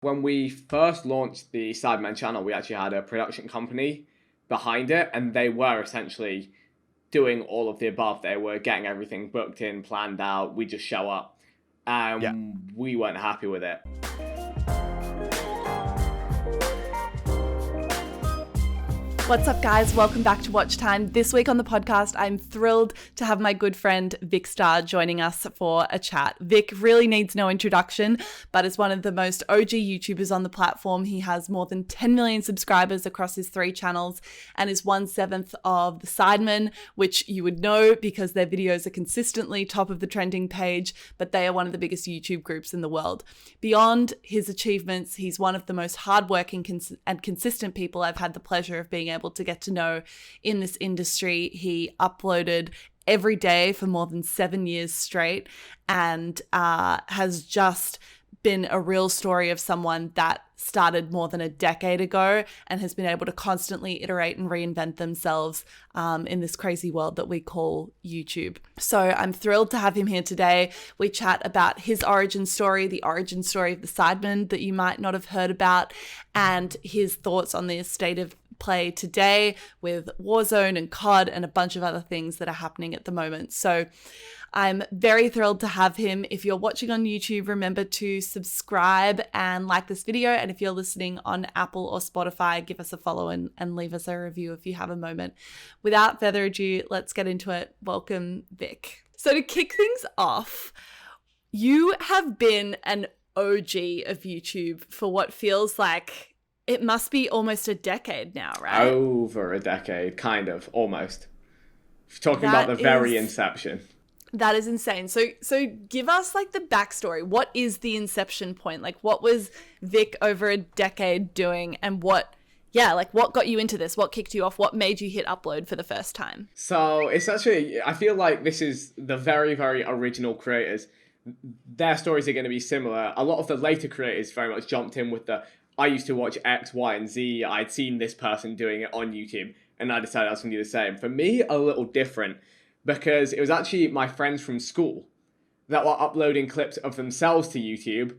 When we first launched the Sidemen channel, we actually had a production company behind it, and they were essentially doing all of the above. They were getting everything booked in, planned out. We just show up, and we weren't happy with it. What's up, guys? Welcome back to Watchtime. This week on the podcast, I'm thrilled to have my good friend Vikkstar joining us for a chat. Vikk really needs no introduction, but is one of the most OG YouTubers on the platform. He has more than 10 million subscribers across his 3 channels and is 1/7 of the Sidemen, which you would know because their videos are consistently top of the trending page, but they are one of the biggest YouTube groups in the world. Beyond his achievements, he's one of the most hardworking and consistent people I've had the pleasure of being able to get to know in this industry. He uploaded every day for more than 7 years straight and has just been a real story of someone that started more than a decade ago and has been able to constantly iterate and reinvent themselves in this crazy world that we call YouTube. So I'm thrilled to have him here today. We chat about his origin story, the origin story of the Sidemen that you might not have heard about, and his thoughts on the state of play today with Warzone and COD and a bunch of other things that are happening at the moment. So I'm very thrilled to have him. If you're watching on YouTube, remember to subscribe and like this video. And if you're listening on Apple or Spotify, give us a follow and leave us a review if you have a moment. Without further ado, let's get into it. Welcome, Vikk. So to kick things off, you have been an OG of YouTube for what feels like it must be almost a decade now, right? Over a decade, kind of, almost. Talking about the very inception. That is insane. So give us like the backstory. What is the inception point? Like, what was Vikk over a decade doing, and what got you into this? What kicked you off? What made you hit upload for the first time? So it's actually, I feel like this is the very, very original creators. Their stories are going to be similar. A lot of the later creators very much jumped in with I used to watch X, Y, and Z. I'd seen this person doing it on YouTube, and I decided I was going to do the same. For me, a little different, because it was actually my friends from school that were uploading clips of themselves to YouTube,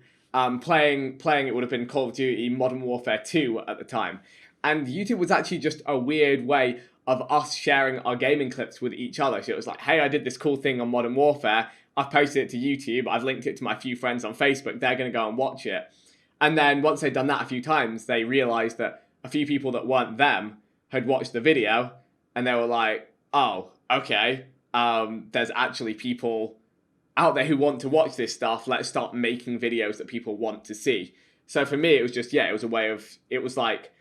playing, it would have been Call of Duty Modern Warfare 2 at the time. And YouTube was actually just a weird way of us sharing our gaming clips with each other. So it was like, hey, I did this cool thing on Modern Warfare. I've posted it to YouTube. I've linked it to my few friends on Facebook. They're going to go and watch it. And then once they'd done that a few times, they realized that a few people that weren't them had watched the video, and they were like, oh, okay, there's actually people out there who want to watch this stuff. Let's start making videos that people want to see. So for me, it was just, it was a way of, it was like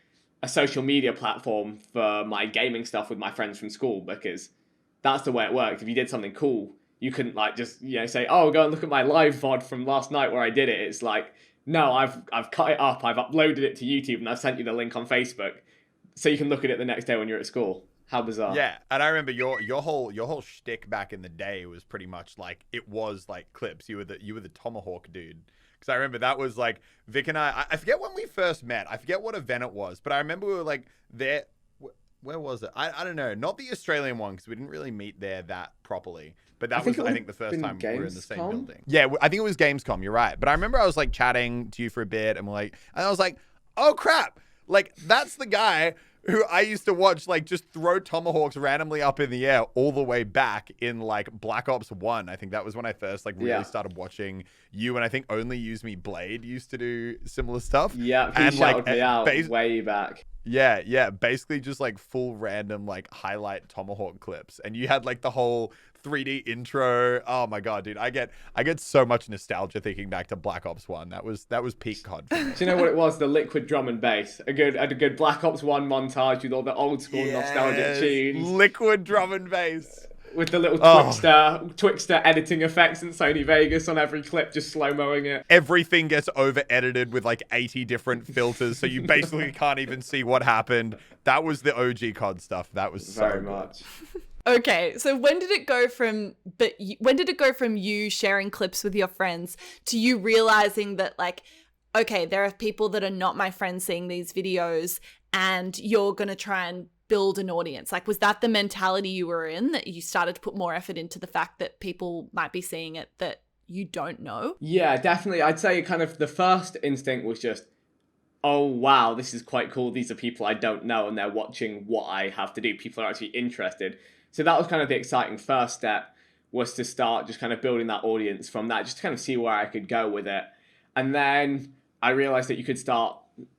a social media platform for my gaming stuff with my friends from school, because that's the way it worked. If you did something cool, you couldn't like just, say, oh, go and look at my live VOD from last night where I did it. It's like, no, I've cut it up, I've uploaded it to YouTube, and I've sent you the link on Facebook, so you can look at it the next day when you're at school. How bizarre! Yeah, and I remember your whole shtick back in the day was pretty much like, it was like clips. You were the Tomahawk dude, because I remember that was like Vikk and I forget when we first met. I forget what event it was, but I remember we were like there. Where was it? I don't know. Not the Australian one, because we didn't really meet there that properly. But that was, I think, the first time we were in the same building. Yeah, I think it was Gamescom. You're right. But I remember I was like chatting to you for a bit, and I was like, oh crap! Like, that's the guy who I used to watch like just throw tomahawks randomly up in the air all the way back in like Black Ops 1. I think that was when I first like really started watching you, and I think Only Use Me Blade used to do similar stuff. Yeah, he shouted me out way back. Yeah, basically just like full random like highlight tomahawk clips, and you had like the whole 3D intro. Oh my god, dude, I get so much nostalgia thinking back to Black Ops 1. That was peak COD for me. Do you know what it was? The liquid drum and bass. A good Black Ops 1 montage with all the old school nostalgic tunes. Liquid drum and bass. With the little Twixter editing effects in Sony Vegas on every clip, just slow-moing it. Everything gets over-edited with like 80 different filters, so you basically can't even see what happened. That was the OG COD stuff. That was so very much. Okay, so when did it go from you sharing clips with your friends to you realizing that like, okay, there are people that are not my friends seeing these videos, and you're gonna try and build an audience? Like, was that the mentality you were in, that you started to put more effort into the fact that people might be seeing it that you don't know? Yeah, definitely. I'd say kind of the first instinct was just, oh, wow, this is quite cool. These are people I don't know, and they're watching what I have to do. People are actually interested. So that was kind of the exciting first step, was to start just kind of building that audience from that, just to kind of see where I could go with it. And then I realized that you could start,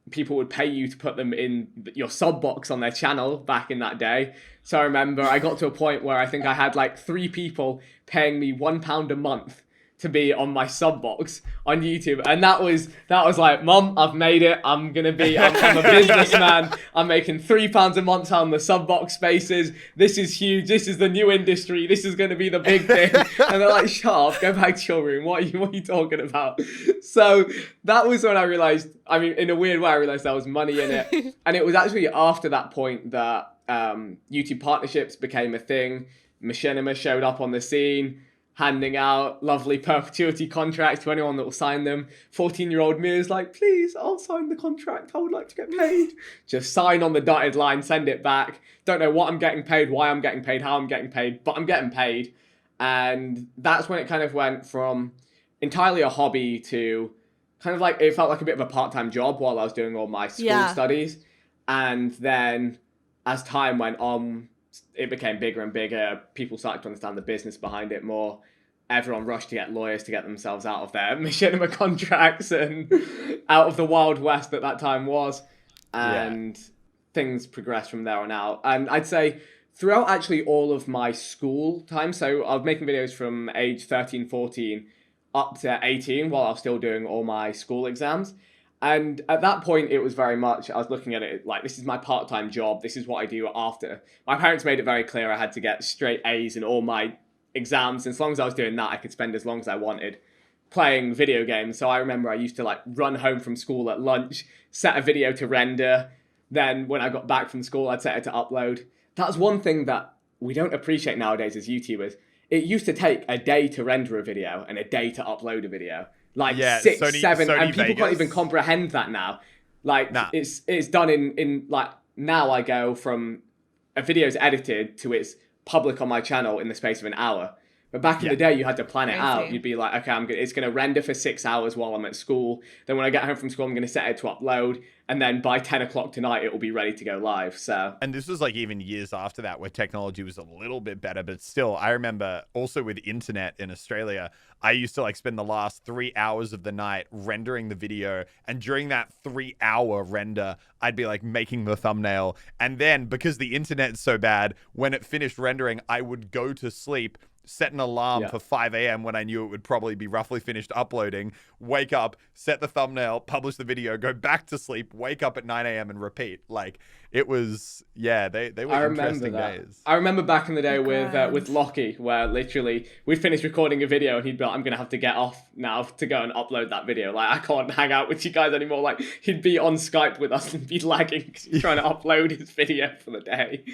people would pay you to put them in your sub box on their channel back in that day. So I remember I got to a point where I think I had like 3 people paying me £1 a month to be on my sub box on YouTube. And that was like, Mom, I've made it. I'm a businessman. I'm making £3 a month on the sub box spaces. This is huge. This is the new industry. This is going to be the big thing. And they're like, shut up, go back to your room. What are you talking about? So that was when I realized, I mean, in a weird way, I realized there was money in it. And it was actually after that point that YouTube partnerships became a thing. Machinima showed up on the scene, handing out lovely perpetuity contracts to anyone that will sign them. 14-year-old me is like, please, I'll sign the contract. I would like to get paid. Just sign on the dotted line, send it back. Don't know what I'm getting paid, why I'm getting paid, how I'm getting paid, but I'm getting paid. And that's when it kind of went from entirely a hobby to kind of like, it felt like a bit of a part-time job while I was doing all my school studies. And then as time went on, it became bigger and bigger. People started to understand the business behind it more. Everyone rushed to get lawyers to get themselves out of their machinima contracts and out of the Wild West that time was. And things progressed from there on out. And I'd say throughout actually all of my school time, so I was making videos from age 13, 14 up to 18 while I was still doing all my school exams. And at that point, it was very much, I was looking at it like, this is my part-time job. This is what I do after. My parents made it very clear I had to get straight A's in all my exams. And as long as I was doing that, I could spend as long as I wanted playing video games. So I remember I used to like run home from school at lunch, set a video to render. Then when I got back from school, I'd set it to upload. That's one thing that we don't appreciate nowadays as YouTubers. It used to take a day to render a video and a day to upload a video. Like 6, 7, and people can't even comprehend that now. Like it's done in like, now I go from a video's edited to it's public on my channel in the space of an hour. But back in the day, you had to plan it out. You'd be like, okay, it's going to render for 6 hours while I'm at school. Then when I get home from school, I'm going to set it to upload. And then by 10 o'clock tonight, it will be ready to go live. So, and this was like even years after that, where technology was a little bit better. But still, I remember also with internet in Australia, I used to like spend the last 3 hours of the night rendering the video. And during that 3-hour render, I'd be like making the thumbnail. And then because the internet's so bad, when it finished rendering, I would go to sleep, set an alarm for 5 a.m. when I knew it would probably be roughly finished uploading, wake up, set the thumbnail, publish the video, go back to sleep, wake up at 9 a.m. and repeat. Like, it was, they were interesting days. I remember back in the day with Lockie, where literally we'd finish recording a video and he'd be like, I'm going to have to get off now to go and upload that video. Like, I can't hang out with you guys anymore. Like, he'd be on Skype with us and be lagging because he's trying to upload his video for the day.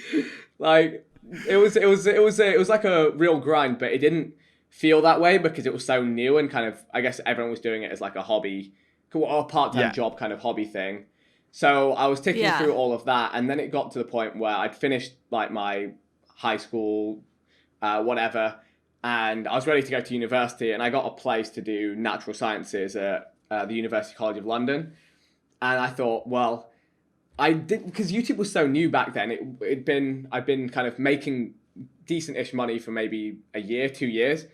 Like, it was like a real grind, but it didn't feel that way because it was so new and kind of, I guess everyone was doing it as like a hobby or a part-time job kind of hobby thing. So I was ticking through all of that, and then it got to the point where I'd finished like my high school, whatever, and I was ready to go to university, and I got a place to do natural sciences at the University College of London. And I thought, well, I did, because YouTube was so new back then. I'd been kind of making decent-ish money for maybe a year, 2 years,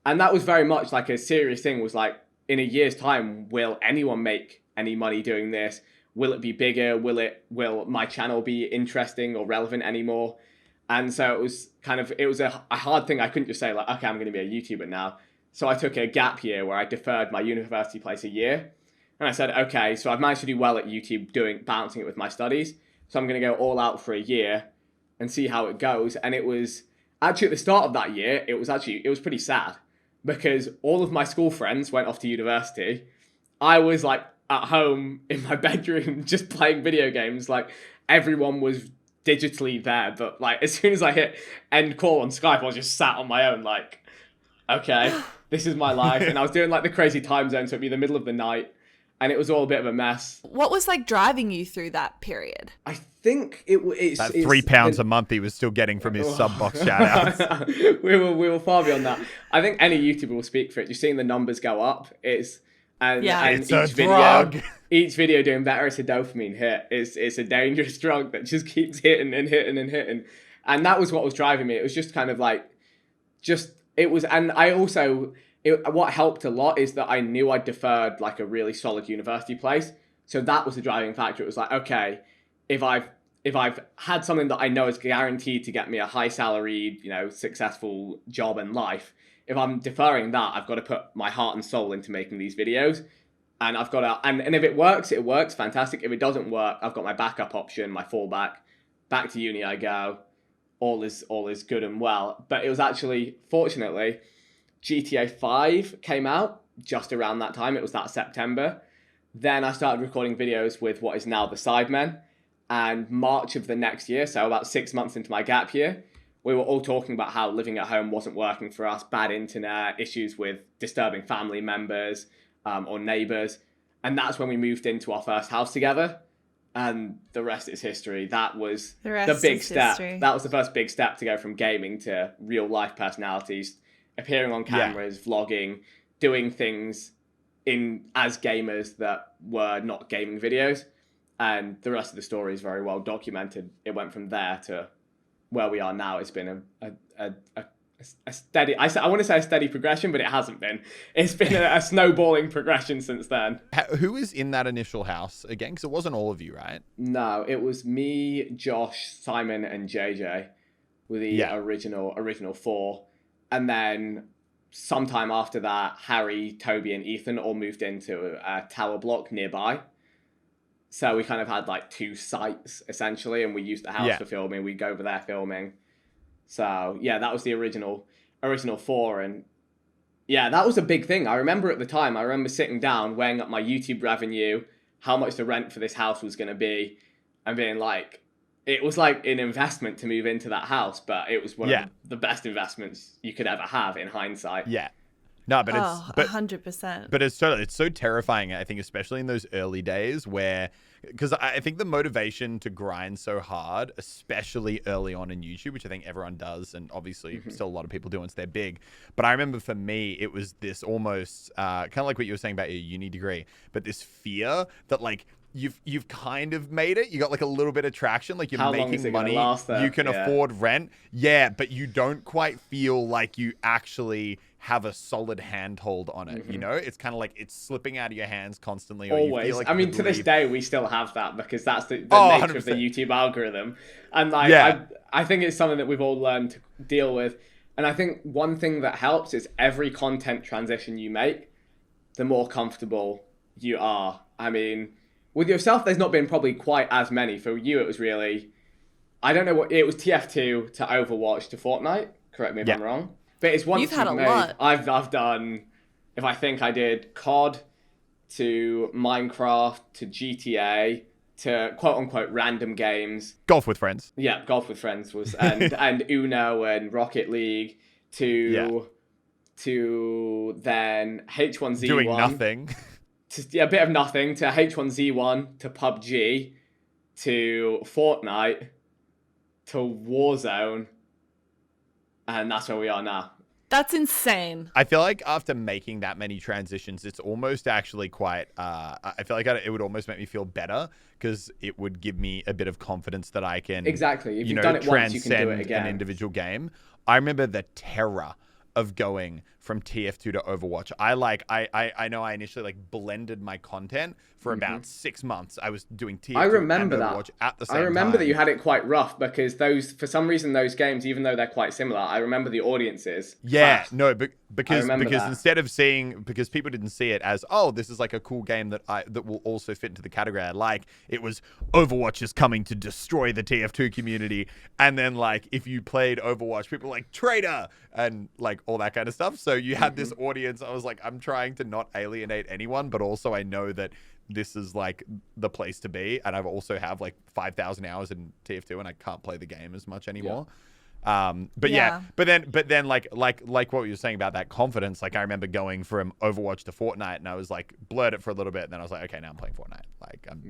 and that was very much like a serious thing. Was like, in a year's time, will anyone make any money doing this? Will it be bigger? Will my channel be interesting or relevant anymore? And so it was a hard thing. I couldn't just say like, okay, I'm going to be a YouTuber now. So I took a gap year where I deferred my university place a year. And I said, okay, so I've managed to do well at YouTube balancing it with my studies. So I'm going to go all out for a year and see how it goes. And it was actually at the start of that year, it was pretty sad because all of my school friends went off to university. I was like at home in my bedroom just playing video games. Like, everyone was digitally there, but like as soon as I hit end call on Skype, I was just sat on my own like, okay, this is my life. And I was doing like the crazy time zone, so it'd be the middle of the night. and it was all a bit of a mess. What was like driving you through that period? I think it's That £3 a month he was still getting from his sub box shout outs. we were far beyond that. I think any YouTuber will speak for it. You're seeing the numbers go up. It's It's a drug. Each video doing better. It's a dopamine hit. It's a dangerous drug that just keeps hitting and hitting and hitting. And that was what was driving me. It was just kind of like, and I also, what helped a lot is that I knew I'd deferred like a really solid university place. So that was the driving factor. It was like, okay, if I've had something that I know is guaranteed to get me a high salaried, successful job in life, if I'm deferring that, I've got to put my heart and soul into making these videos. And I've got to, and if it works, fantastic. If it doesn't work, I've got my backup option, my fallback. Back to uni I go. All is good and well. But it was actually, fortunately, GTA 5 came out just around that time. It was that September. Then I started recording videos with what is now the Sidemen. And March of the next year, so about 6 months into my gap year, we were all talking about how living at home wasn't working for us, bad internet, issues with disturbing family members or neighbours. And that's when we moved into our first house together. And the rest is history. That was the big step. History. That was the first big step to go from gaming to real life personalities, appearing on cameras, vlogging, doing things as gamers that were not gaming videos. And the rest of the story is very well documented. It went from there to where we are now. It's been a steady, I want to say a steady progression, but it hasn't been. It's been a snowballing progression since then. Who was in that initial house again? Because it wasn't all of you, right? No, it was me, Josh, Simon, and JJ were the original four. And then sometime after that, Harry, Toby, and Ethan all moved into a tower block nearby. So we kind of had like two sites essentially, and we used the house for filming. We'd go over there filming. So yeah, that was the original four, and yeah, that was a big thing. I remember at the time. I remember sitting down, weighing up my YouTube revenue, how much the rent for this house was going to be, and being like, it was like an investment to move into that house, but it was one of the best investments you could ever have in hindsight. Yeah. No, but it's 100%. But it's so terrifying, I think, especially in those early days because I think the motivation to grind so hard, especially early on in YouTube, which I think everyone does, and obviously still a lot of people do once they're big. But I remember for me, it was this almost kind of like what you were saying about your uni degree, but this fear that like you've kind of made it. You got like a little bit of traction, like you're making money, you can afford rent. Yeah, but you don't quite feel like you actually have a solid handhold on it. It's kind of like it's slipping out of your hands constantly. Or always. You feel like I mean, to this day, we still have that because that's the nature 100%. of the YouTube algorithm. And I think it's something that we've all learned to deal with. And I think one thing that helps is every content transition you make, the more comfortable you are. I mean, with yourself, there's not been probably quite as many. For you, it was really, I don't know what, it was TF2 to Overwatch to Fortnite. Correct me if I'm wrong. But it's once you've had a lot. I've done, if I think I did COD to Minecraft to GTA to quote unquote random games. Golf with friends. Yeah, golf with friends was and Uno and Rocket League to then H1Z1. Doing nothing. A bit of nothing to H1Z1 to PUBG to Fortnite to Warzone. And that's where we are now. That's insane. I feel like after making that many transitions, it's almost actually quite, I feel like it would almost make me feel better because it would give me a bit of confidence that I can, exactly. If you've done it once, you can do it again. An individual game. I remember the terror of going from TF2 to Overwatch. I know I initially like blended my content for about 6 months. I was doing TF2 and Overwatch at the same time. I remember that you had it quite rough because for some reason those games, even though they're quite similar, I remember the audiences. Yeah, clashed. no, because that. instead of because people didn't see it as, oh, this is like a cool game that will also fit into the category I like. It was Overwatch is coming to destroy the TF2 community, and then like if you played Overwatch, people were like traitor and like all that kind of stuff. So you had this audience. I was like, I'm trying to not alienate anyone, but also I know that this is like the place to be, and I've also have like 5,000 hours in TF2 and I can't play the game as much anymore. But then like what you were saying about that confidence, like I remember going from Overwatch to Fortnite, and I was like blurred it for a little bit, and then I was like, okay, now I'm playing Fortnite. Like I'm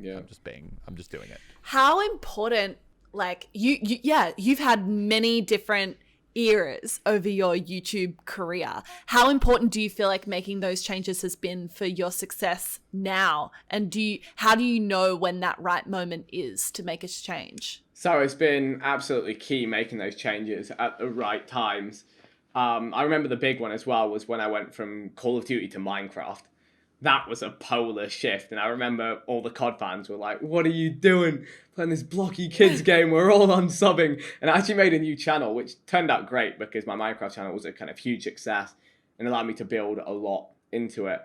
just doing it. How important, like you've had many different eras over your YouTube career. How important do you feel like making those changes has been for your success now? And how do you know when that right moment is to make a change? So it's been absolutely key making those changes at the right times. I remember the big one as well was when I went from Call of Duty to Minecraft. That was a polar shift, and I remember all the COD fans were like, what are you doing playing this blocky kids game? We're all unsubbing. And I actually made a new channel, which turned out great because my Minecraft channel was a kind of huge success and allowed me to build a lot into it.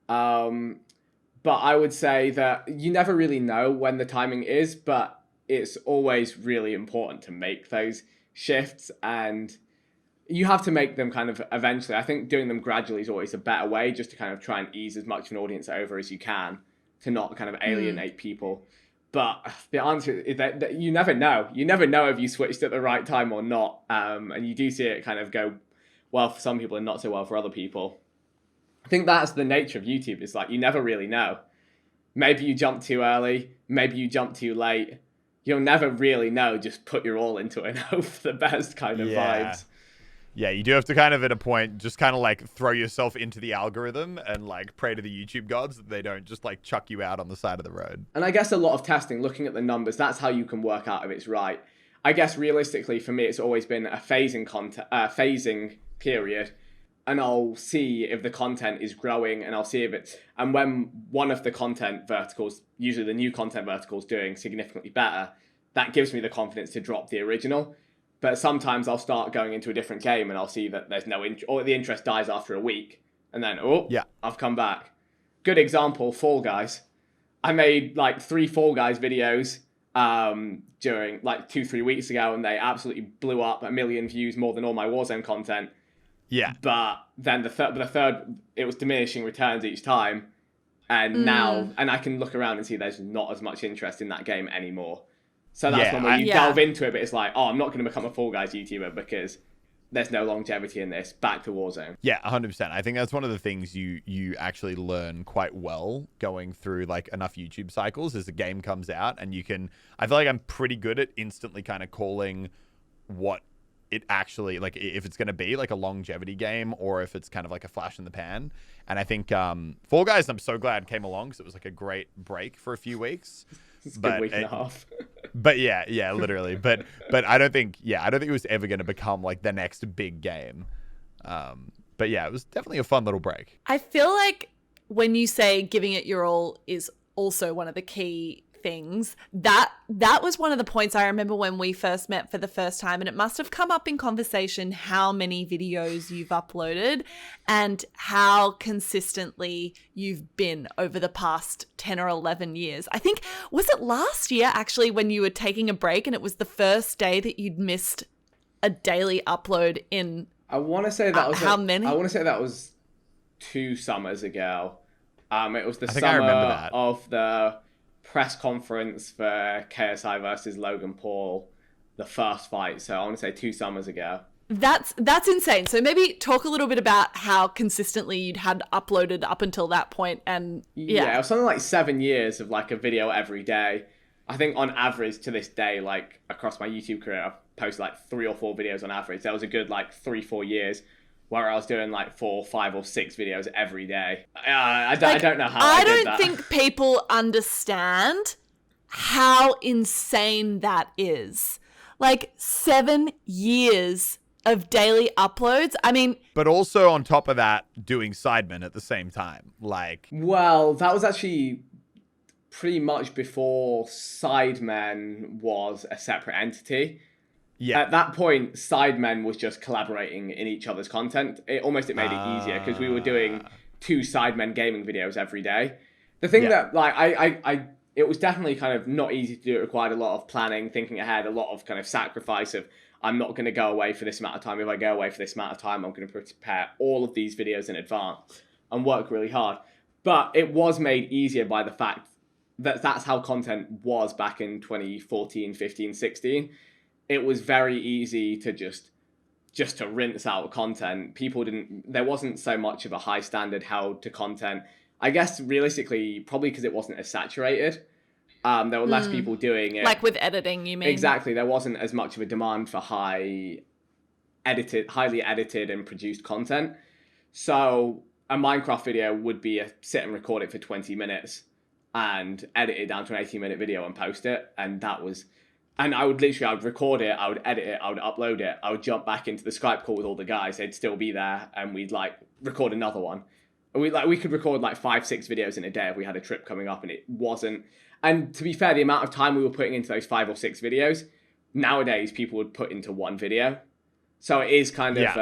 But I would say that you never really know when the timing is, but it's always really important to make those shifts, and you have to make them kind of eventually. I think doing them gradually is always a better way, just to kind of try and ease as much of an audience over as you can to not kind of alienate people. But the answer is that you never know. You never know if you switched at the right time or not. And you do see it kind of go well for some people and not so well for other people. I think that's the nature of YouTube. It's like you never really know. Maybe you jump too early. Maybe you jump too late. You'll never really know. Just put your all into it and hope for the best kind of vibes. Yeah, you do have to kind of, at a point, just kind of like throw yourself into the algorithm and like pray to the YouTube gods that they don't just like chuck you out on the side of the road. And I guess a lot of testing, looking at the numbers, that's how you can work out if it's right. I guess realistically for me, it's always been a phasing period. And I'll see if the content is growing, and I'll see if it's, and when one of the content verticals, usually the new content vertical, is doing significantly better, that gives me the confidence to drop the original. But sometimes I'll start going into a different game and I'll see that there's no interest, or the interest dies after a week, and then I've come back. Good example, Fall Guys. I made like 3 Fall Guys videos during like 2-3 weeks ago, and they absolutely blew up, 1 million views, more than all my Warzone content. Yeah. But then the third, it was diminishing returns each time, and now I can look around and see there's not as much interest in that game anymore. So that's when you delve into it, but it's like, oh, I'm not going to become a Fall Guys YouTuber because there's no longevity in this. Back to Warzone. Yeah, 100%. I think that's one of the things you actually learn quite well going through like enough YouTube cycles as the game comes out, and you can, I feel like I'm pretty good at instantly kind of calling what it actually, like if it's going to be like a longevity game or if it's kind of like a flash in the pan. And I think Fall Guys, I'm so glad came along because it was like a great break for a few weeks. It's a good week and a half. But yeah, literally. But I don't think it was ever going to become like the next big game. But yeah, it was definitely a fun little break. I feel like when you say giving it your all is also one of the key things, that was one of the points I remember when we first met for the first time, and it must have come up in conversation how many videos you've uploaded and how consistently you've been over the past 10 or 11 years. I think, was it last year actually when you were taking a break and it was the first day that you'd missed a daily upload in I want to say that was how many? I want to say that was 2 summers ago. It was the I remember summer that. of the press conference for KSI versus Logan Paul, the first fight. So I want to say 2 summers ago. That's insane. So maybe talk a little bit about how consistently you'd had uploaded up until that point. And yeah, it was something like 7 years of like a video every day. I think on average to this day, like across my YouTube career, I've posted like 3 or 4 videos on average. There was a good like 3-4 years where I was doing like 4, 5 or 6 videos every day. I don't know how I did that. I don't think people understand how insane that is. Like 7 years of daily uploads. I mean, but also on top of that, doing Sidemen at the same time. Like, well, that was actually pretty much before Sidemen was a separate entity. Yeah. At that point, Sidemen was just collaborating in each other's content. It made it easier because we were doing 2 Sidemen gaming videos every day. The thing that like it was definitely kind of not easy to do. It required a lot of planning, thinking ahead, a lot of kind of sacrifice of I'm not going to go away for this amount of time. If I go away for this amount of time, I'm going to prepare all of these videos in advance and work really hard. But it was made easier by the fact that that's how content was back in 2014, 15, 16. it was very easy to just to rinse out content. There wasn't so much of a high standard held to content. I guess realistically, probably because it wasn't as saturated. There were less people doing it. Like with editing, you mean? Exactly. There wasn't as much of a demand for highly edited and produced content. So a Minecraft video would be sit and record it for 20 minutes and edit it down to an 18-minute video and post it. And I would record it, I would edit it, I would upload it, I would jump back into the Skype call with all the guys, they'd still be there, and we'd like record another one. And we could record like 5-6 videos in a day if we had a trip coming up, and it wasn't. And to be fair, the amount of time we were putting into those 5 or 6 videos, nowadays people would put into one video. So it is kind of,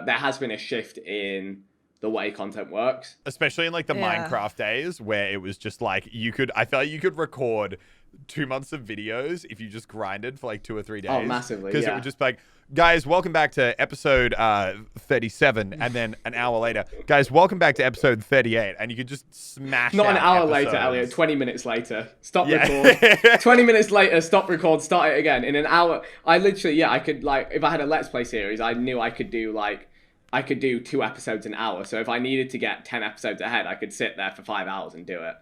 there has been a shift in the way content works. Especially in like the Minecraft days where it was just like I felt like you could record 2 months of videos if you just grinded for like 2 or 3 days. Oh, massively, Because it would just be like, guys, welcome back to episode 37. And then an hour later, guys, welcome back to episode 38. And you could just smash Not out an hour episodes. later, Elliot, 20 minutes later. Stop record. 20 minutes later, stop record, start it again. In an hour, I literally, I could like, if I had a Let's Play series, I knew I could do 2 episodes an hour. So if I needed to get 10 episodes ahead, I could sit there for 5 hours and do it.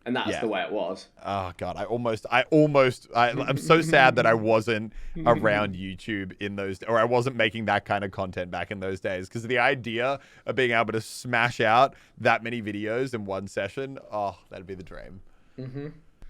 And that's the way it was. Oh God, I'm so sad that I wasn't around YouTube in those, or I wasn't making that kind of content back in those days. Because the idea of being able to smash out that many videos in one session, that'd be the dream.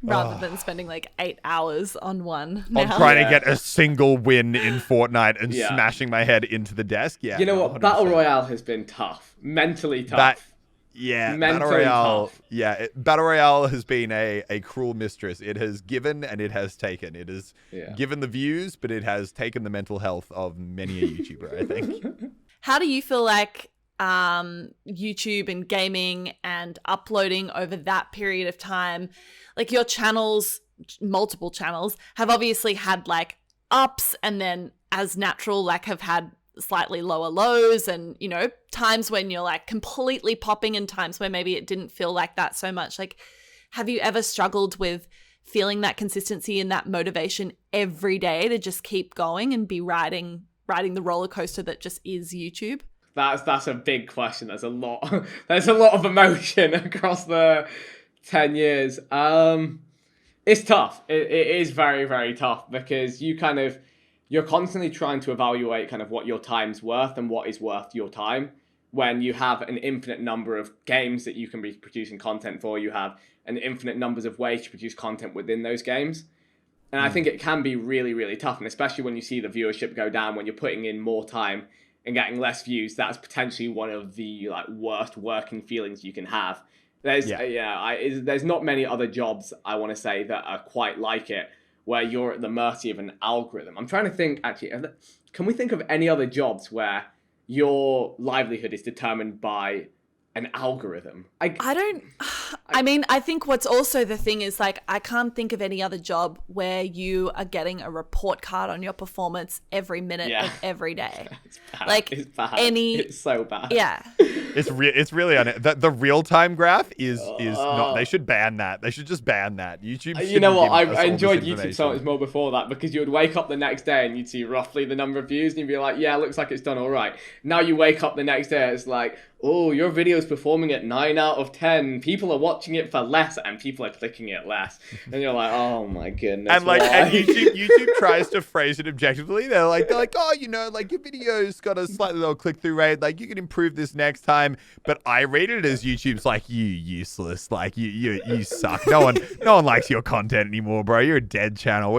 Rather than spending like 8 hours on one. On trying to get a single win in Fortnite and smashing my head into the desk. Yeah. You know what? 100%. Battle Royale has been tough. Mentally tough. Battle Royale. Tough. Battle Royale has been a cruel mistress. It has given and it has taken. It has given the views, but it has taken the mental health of many a YouTuber, I think. How do you feel like YouTube and gaming and uploading over that period of time, like your channels, multiple channels, have obviously had like ups and then as natural, like have had slightly lower lows and, you know, times when you're like completely popping and times where maybe it didn't feel like that so much. Like, have you ever struggled with feeling that consistency and that motivation every day to just keep going and be riding the roller coaster that just is YouTube? That's a big question. There's a lot of emotion across the 10 years. It's tough. It is very, very tough because you're constantly trying to evaluate kind of what your time's worth and what is worth your time. When you have an infinite number of games that you can be producing content for, you have an infinite numbers of ways to produce content within those games. And I think it can be really, really tough. And especially when you see the viewership go down, when you're putting in more time and getting less views, that's potentially one of the like worst working feelings you can have. There's not many other jobs, I want to say, that are quite like it, where you're at the mercy of an algorithm. I'm trying to think, actually, can we think of any other jobs where your livelihood is determined by an algorithm? I think what's also the thing is like, I can't think of any other job where you are getting a report card on your performance every minute of every day. It's bad. Like it's bad. It's so bad. Yeah. It's really the real time graph is not. They should ban that. They should just ban that. YouTube. You know what? I enjoyed YouTube so much more before that because you would wake up the next day and you'd see roughly the number of views and you'd be like, yeah, looks like it's done all right. Now you wake up the next day, it's like, oh, your video's performing at 9 out of 10. People are watching it for less and people are clicking it less. And you're like, oh my goodness. And like, and YouTube tries to phrase it objectively. They're like, oh, you know, like your video's got a slightly lower click-through rate. Like you can improve this next time. But I rate it as YouTube's like, you useless. Like you suck. No one likes your content anymore, bro. You're a dead channel.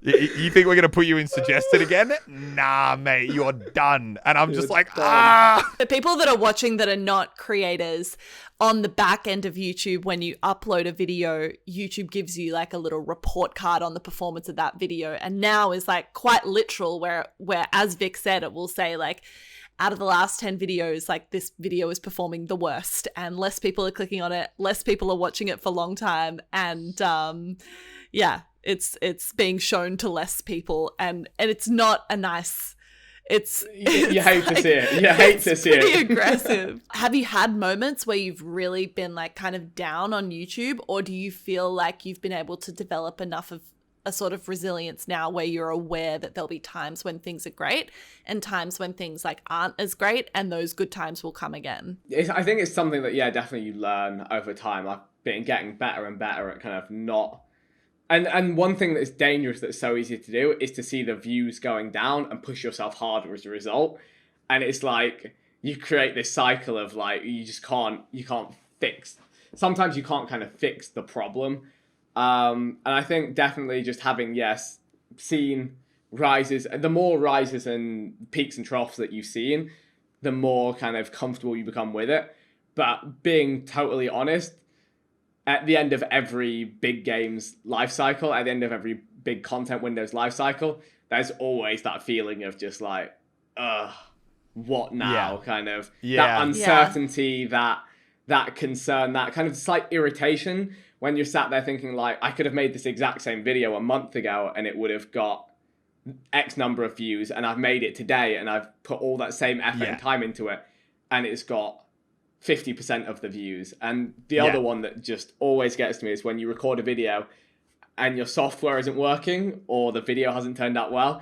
You think we're gonna put you in suggested again? Nah, mate, you're done. And I'm just like, The people that are watching that are not creators, on the back end of YouTube, when you upload a video, YouTube gives you like a little report card on the performance of that video. And now is like quite literal where as Vikk said, it will say like, out of the last 10 videos, like this video is performing the worst and less people are clicking on it, less people are watching it for a long time. And it's being shown to less people and it's not a nice... You hate to see it. You hate to see it. It's pretty aggressive. Have you had moments where you've really been like kind of down on YouTube, or do you feel like you've been able to develop enough of a sort of resilience now where you're aware that there'll be times when things are great and times when things like aren't as great, and those good times will come again? I think it's something that, definitely you learn over time. I've been getting better and better at kind of not... And one thing that's dangerous that's so easy to do is to see the views going down and push yourself harder as a result. And it's like you create this cycle of like, you can't fix... Sometimes you can't kind of fix the problem. And I think definitely just having, seen rises, the more rises and peaks and troughs that you've seen, the more kind of comfortable you become with it. But being totally honest, at the end of every big game's life cycle, at the end of every big content window's life cycle, there's always that feeling of just like, what now? Kind of that uncertainty, that concern, that kind of slight irritation when you're sat there thinking like, I could have made this exact same video a month ago and it would have got X number of views, and I've made it today and I've put all that same effort and time into it and it's got 50% of the views. And the other one that just always gets to me is when you record a video and your software isn't working or the video hasn't turned out well,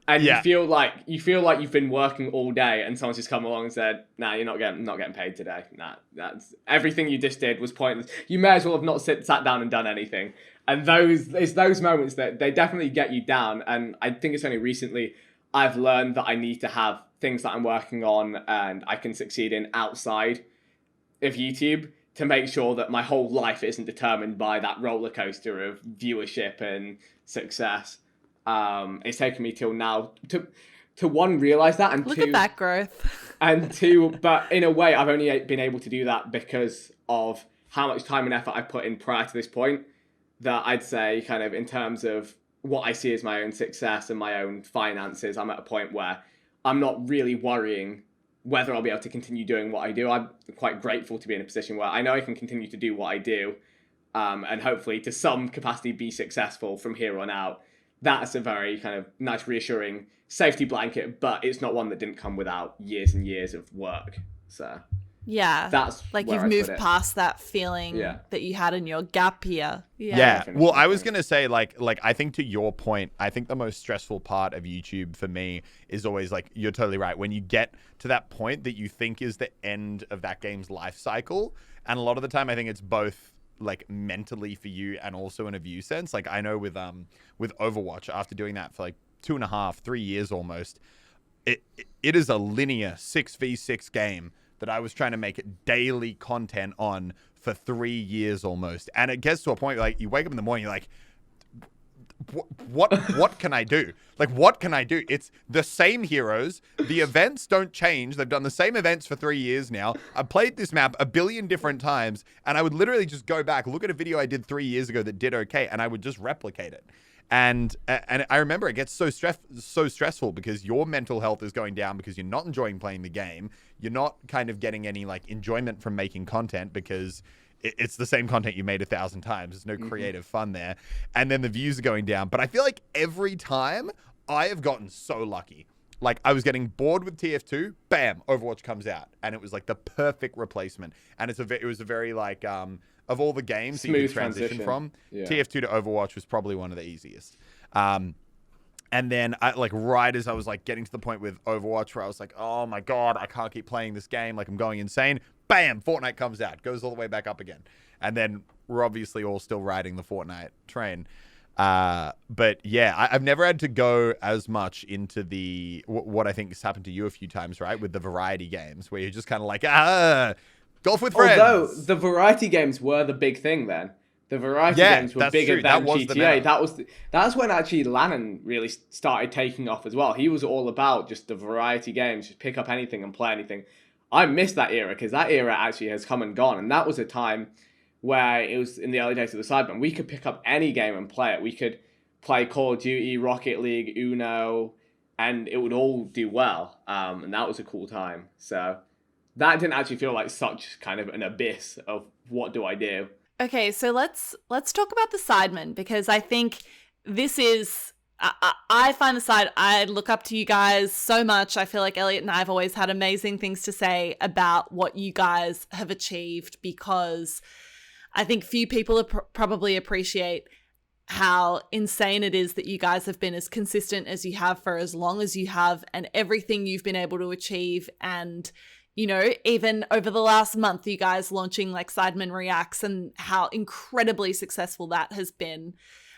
and you feel like you've been working all day and someone's just come along and said, nah, you're not getting paid today. Nah, that's everything you just did was pointless. You may as well have not sat down and done anything. And it's those moments that they definitely get you down. And I think it's only recently I've learned that I need to have things that I'm working on and I can succeed in outside of YouTube to make sure that my whole life isn't determined by that roller coaster of viewership and success. It's taken me till now to one, realize that, and look two, at that growth. And two, but in a way, I've only been able to do that because of how much time and effort I put in prior to this point. That I'd say, kind of in terms of what I see as my own success and my own finances, I'm at a point where I'm not really worrying whether I'll be able to continue doing what I do. I'm quite grateful to be in a position where I know I can continue to do what I do, and hopefully to some capacity be successful from here on out. That's a very kind of nice, reassuring safety blanket, but it's not one that didn't come without years and years of work. So that's like you've moved past that feeling that you had in your gap year. Well, I was gonna say like I think to your point, I think the most stressful part of YouTube for me is always like, you're totally right, when you get to that point that you think is the end of that game's life cycle. And a lot of the time I think it's both like mentally for you and also in a view sense. Like I know with Overwatch, after doing that for like 2.5, 3 years almost, it is a linear 6v6 game that I was trying to make daily content on for 3 years almost. And it gets to a point where, like, you wake up in the morning, you're like, what can I do? Like, what can I do? It's the same heroes. The events don't change. They've done the same events for 3 years now. I've played this map a billion different times, and I would literally just go back, look at a video I did 3 years ago that did okay, and I would just replicate it. And I remember it gets so stressful because your mental health is going down because you're not enjoying playing the game. You're not kind of getting any like enjoyment from making content because it's the same content you made 1,000 times. There's no creative fun there. And then the views are going down. But I feel like every time I have gotten so lucky. Like I was getting bored with TF2, bam, Overwatch comes out. And it was like the perfect replacement. And it was a very like... of all the games that you could transition from, TF2 to Overwatch was probably one of the easiest. And then right as I was like getting to the point with Overwatch where I was like, oh my God, I can't keep playing this game. Like I'm going insane. Bam, Fortnite comes out, goes all the way back up again. And then we're obviously all still riding the Fortnite train. But yeah, I've never had to go as much into what I think has happened to you a few times, right? With the variety games where you're just kind of like, golf with friends. Although the variety games were the big thing then. The variety games were bigger than GTA. That's when actually Lannon really started taking off as well. He was all about just the variety games, just pick up anything and play anything. I miss that era because that era actually has come and gone. And that was a time where it was in the early days of the Sidemen. We could pick up any game and play it. We could play Call of Duty, Rocket League, Uno, and it would all do well. And that was a cool time. So... that didn't actually feel like such kind of an abyss of what do I do. Okay, so let's talk about the Sidemen because I think this is I find I look up to you guys so much. I feel like Elliot and I have always had amazing things to say about what you guys have achieved because I think few people probably appreciate how insane it is that you guys have been as consistent as you have for as long as you have, and everything you've been able to achieve. And, you know, even over the last month, you guys launching like Sidemen Reacts and how incredibly successful that has been.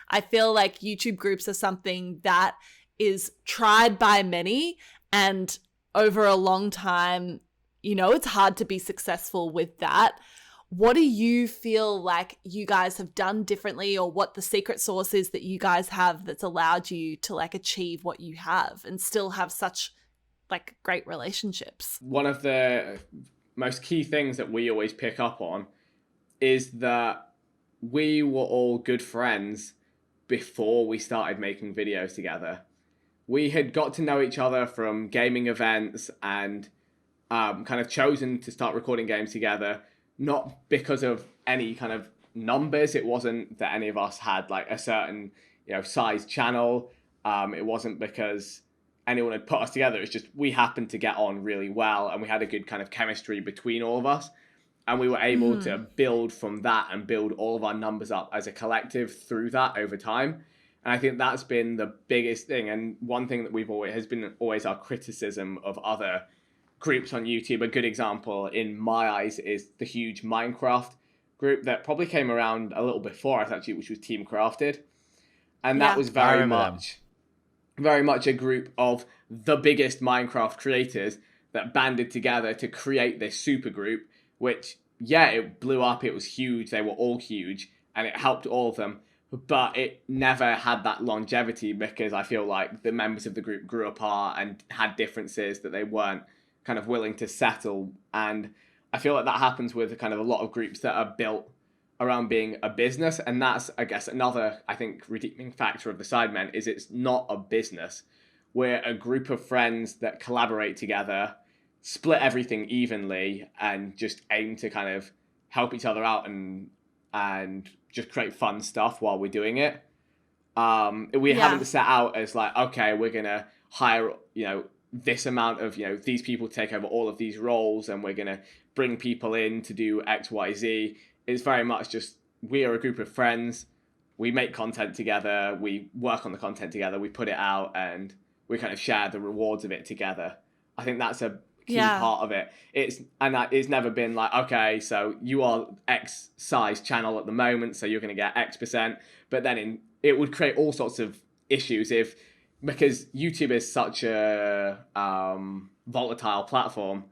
I feel like YouTube groups are something that is tried by many, and over a long time, you know, it's hard to be successful with that. What do you feel like you guys have done differently, or what the secret sauce is that you guys have that's allowed you to like achieve what you have and still have such like great relationships? One of the most key things that we always pick up on is that we were all good friends before we started making videos together. We had got to know each other from gaming events and kind of chosen to start recording games together, not because of any kind of numbers. It wasn't that any of us had like a certain, you know, size channel. It wasn't because anyone had put us together. It's just we happened to get on really well, and we had a good kind of chemistry between all of us. And we were able to build from that and build all of our numbers up as a collective through that over time. And I think that's been the biggest thing. And one thing that we've always has been always our criticism of other groups on YouTube. A good example in my eyes is the huge Minecraft group that probably came around a little before us actually, which was Team Crafted. And that was very much a group of the biggest Minecraft creators that banded together to create this super group, which, yeah, it blew up. It was huge. They were all huge, and it helped all of them. But it never had that longevity because I feel like the members of the group grew apart and had differences that they weren't kind of willing to settle. And I feel like that happens with kind of a lot of groups that are built around being a business. And that's, I guess, another, I think, redeeming factor of the Sidemen is it's not a business. We're a group of friends that collaborate together, split everything evenly, and just aim to kind of help each other out and just create fun stuff while we're doing it. We haven't set out as like, okay, we're going to hire, you know, this amount of, you know, these people take over all of these roles and we're going to bring people in to do X, Y, Z. It's very much just, we are a group of friends. We make content together. We work on the content together. We put it out and we kind of share the rewards of it together. I think that's a key part of it. It's never been like, okay, so you are X size channel at the moment, so you're going to get X%. But then it would create all sorts of issues because YouTube is such a volatile platform.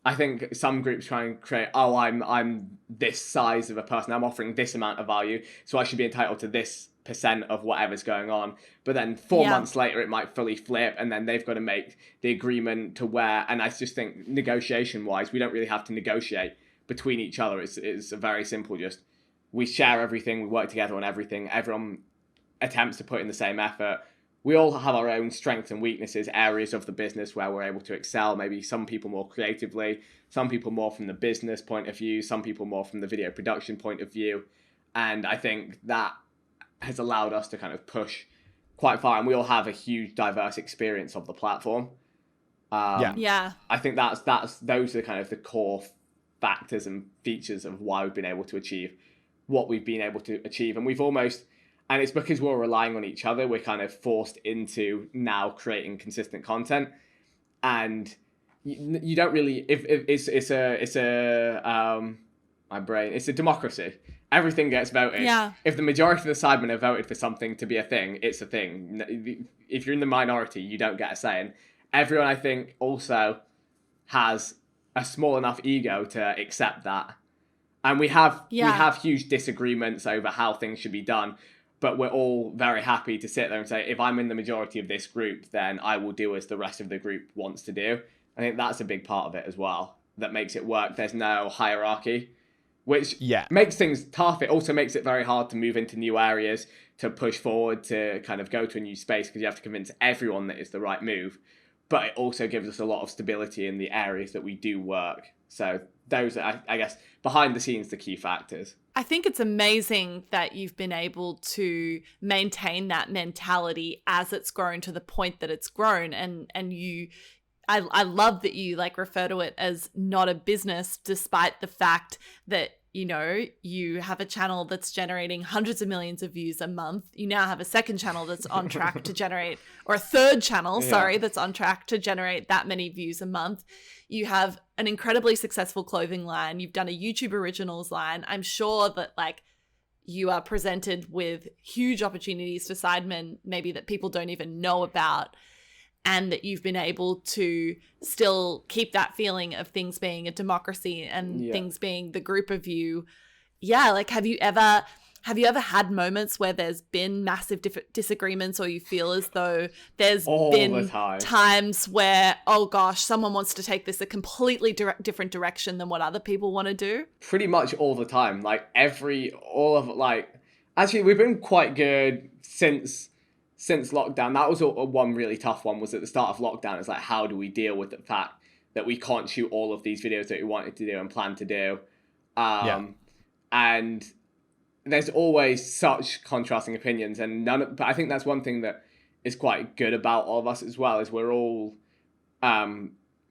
I think some groups try and create, oh, I'm this size of a person, I'm offering this amount of value, so I should be entitled to this % of whatever's going on. But then 4 months later it might fully flip, and then they've got to make the agreement to where, and I just think negotiation wise we don't really have to negotiate between each other. It's a very simple, just we share everything, we work together on everything, everyone attempts to put in the same effort. We all have our own strengths and weaknesses, areas of the business where we're able to excel. Maybe some people more creatively, some people more from the business point of view, some people more from the video production point of view. And I think that has allowed us to kind of push quite far. And we all have a huge diverse experience of the platform. I think those are kind of the core factors and features of why we've been able to achieve what we've been able to achieve. And and it's because we're relying on each other, we're kind of forced into now creating consistent content. And you don't really, if it's a democracy. Everything gets voted. Yeah. If the majority of the Sidemen have voted for something to be a thing, it's a thing. If you're in the minority, you don't get a say. And everyone, I think, also has a small enough ego to accept that. And we have huge disagreements over how things should be done. But we're all very happy to sit there and say, if I'm in the majority of this group, then I will do as the rest of the group wants to do. I think that's a big part of it as well, that makes it work. There's no hierarchy, which makes things tough. It also makes it very hard to move into new areas, to push forward, to kind of go to a new space, because you have to convince everyone that it's the right move. But it also gives us a lot of stability in the areas that we do work. So those are, I guess, behind the scenes, the key factors. I think it's amazing that you've been able to maintain that mentality as it's grown to the point that it's grown. And I love that you like refer to it as not a business, despite the fact that, you know, you have a channel that's generating hundreds of millions of views a month. You now have a second channel that's on track to generate, or a third channel, that's on track to generate that many views a month. You have an incredibly successful clothing line. You've done a YouTube Originals line. I'm sure that like you are presented with huge opportunities for Sidemen, maybe that people don't even know about, and that you've been able to still keep that feeling of things being a democracy and things being the group of you. Yeah, like have you ever had moments where there's been massive disagreements, or you feel as though there's been times where, oh gosh, someone wants to take this a completely different direction than what other people want to do? Pretty much all the time. Like actually we've been quite good since lockdown. That was one really tough one, was at the start of lockdown. It's like, how do we deal with the fact that we can't shoot all of these videos that we wanted to do and plan to do? And there's always such contrasting opinions, and but I think that's one thing that is quite good about all of us as well, is we're all,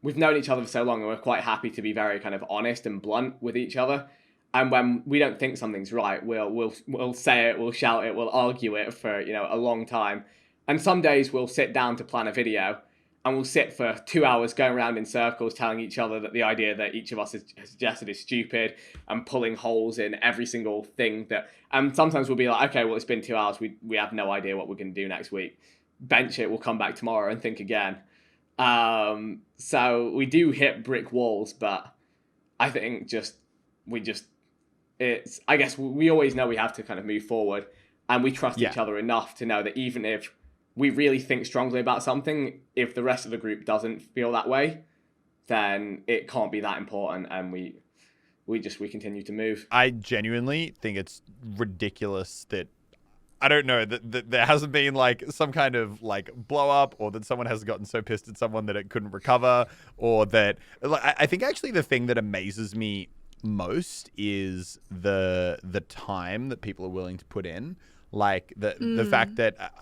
we've known each other for so long, and we're quite happy to be very kind of honest and blunt with each other. And when we don't think something's right, we'll say it, we'll shout it, we'll argue it for, you know, a long time. And some days we'll sit down to plan a video, and we'll sit for 2 hours going around in circles telling each other that the idea that each of us has suggested is stupid, and pulling holes in every single thing that... And sometimes we'll be like, okay, well, it's been 2 hours. We have no idea what we're going to do next week. Bench it, we'll come back tomorrow and think again. So we do hit brick walls, but I think I guess we always know we have to kind of move forward, and we trust each other enough to know that even if we really think strongly about something, if the rest of the group doesn't feel that way, then it can't be that important, and we continue to move. I genuinely think it's ridiculous that, I don't know, that there hasn't been like some kind of like blow up, or that someone hasn't gotten so pissed at someone that it couldn't recover, or that, like, I think actually the thing that amazes me most is the time that people are willing to put in. Like the fact that,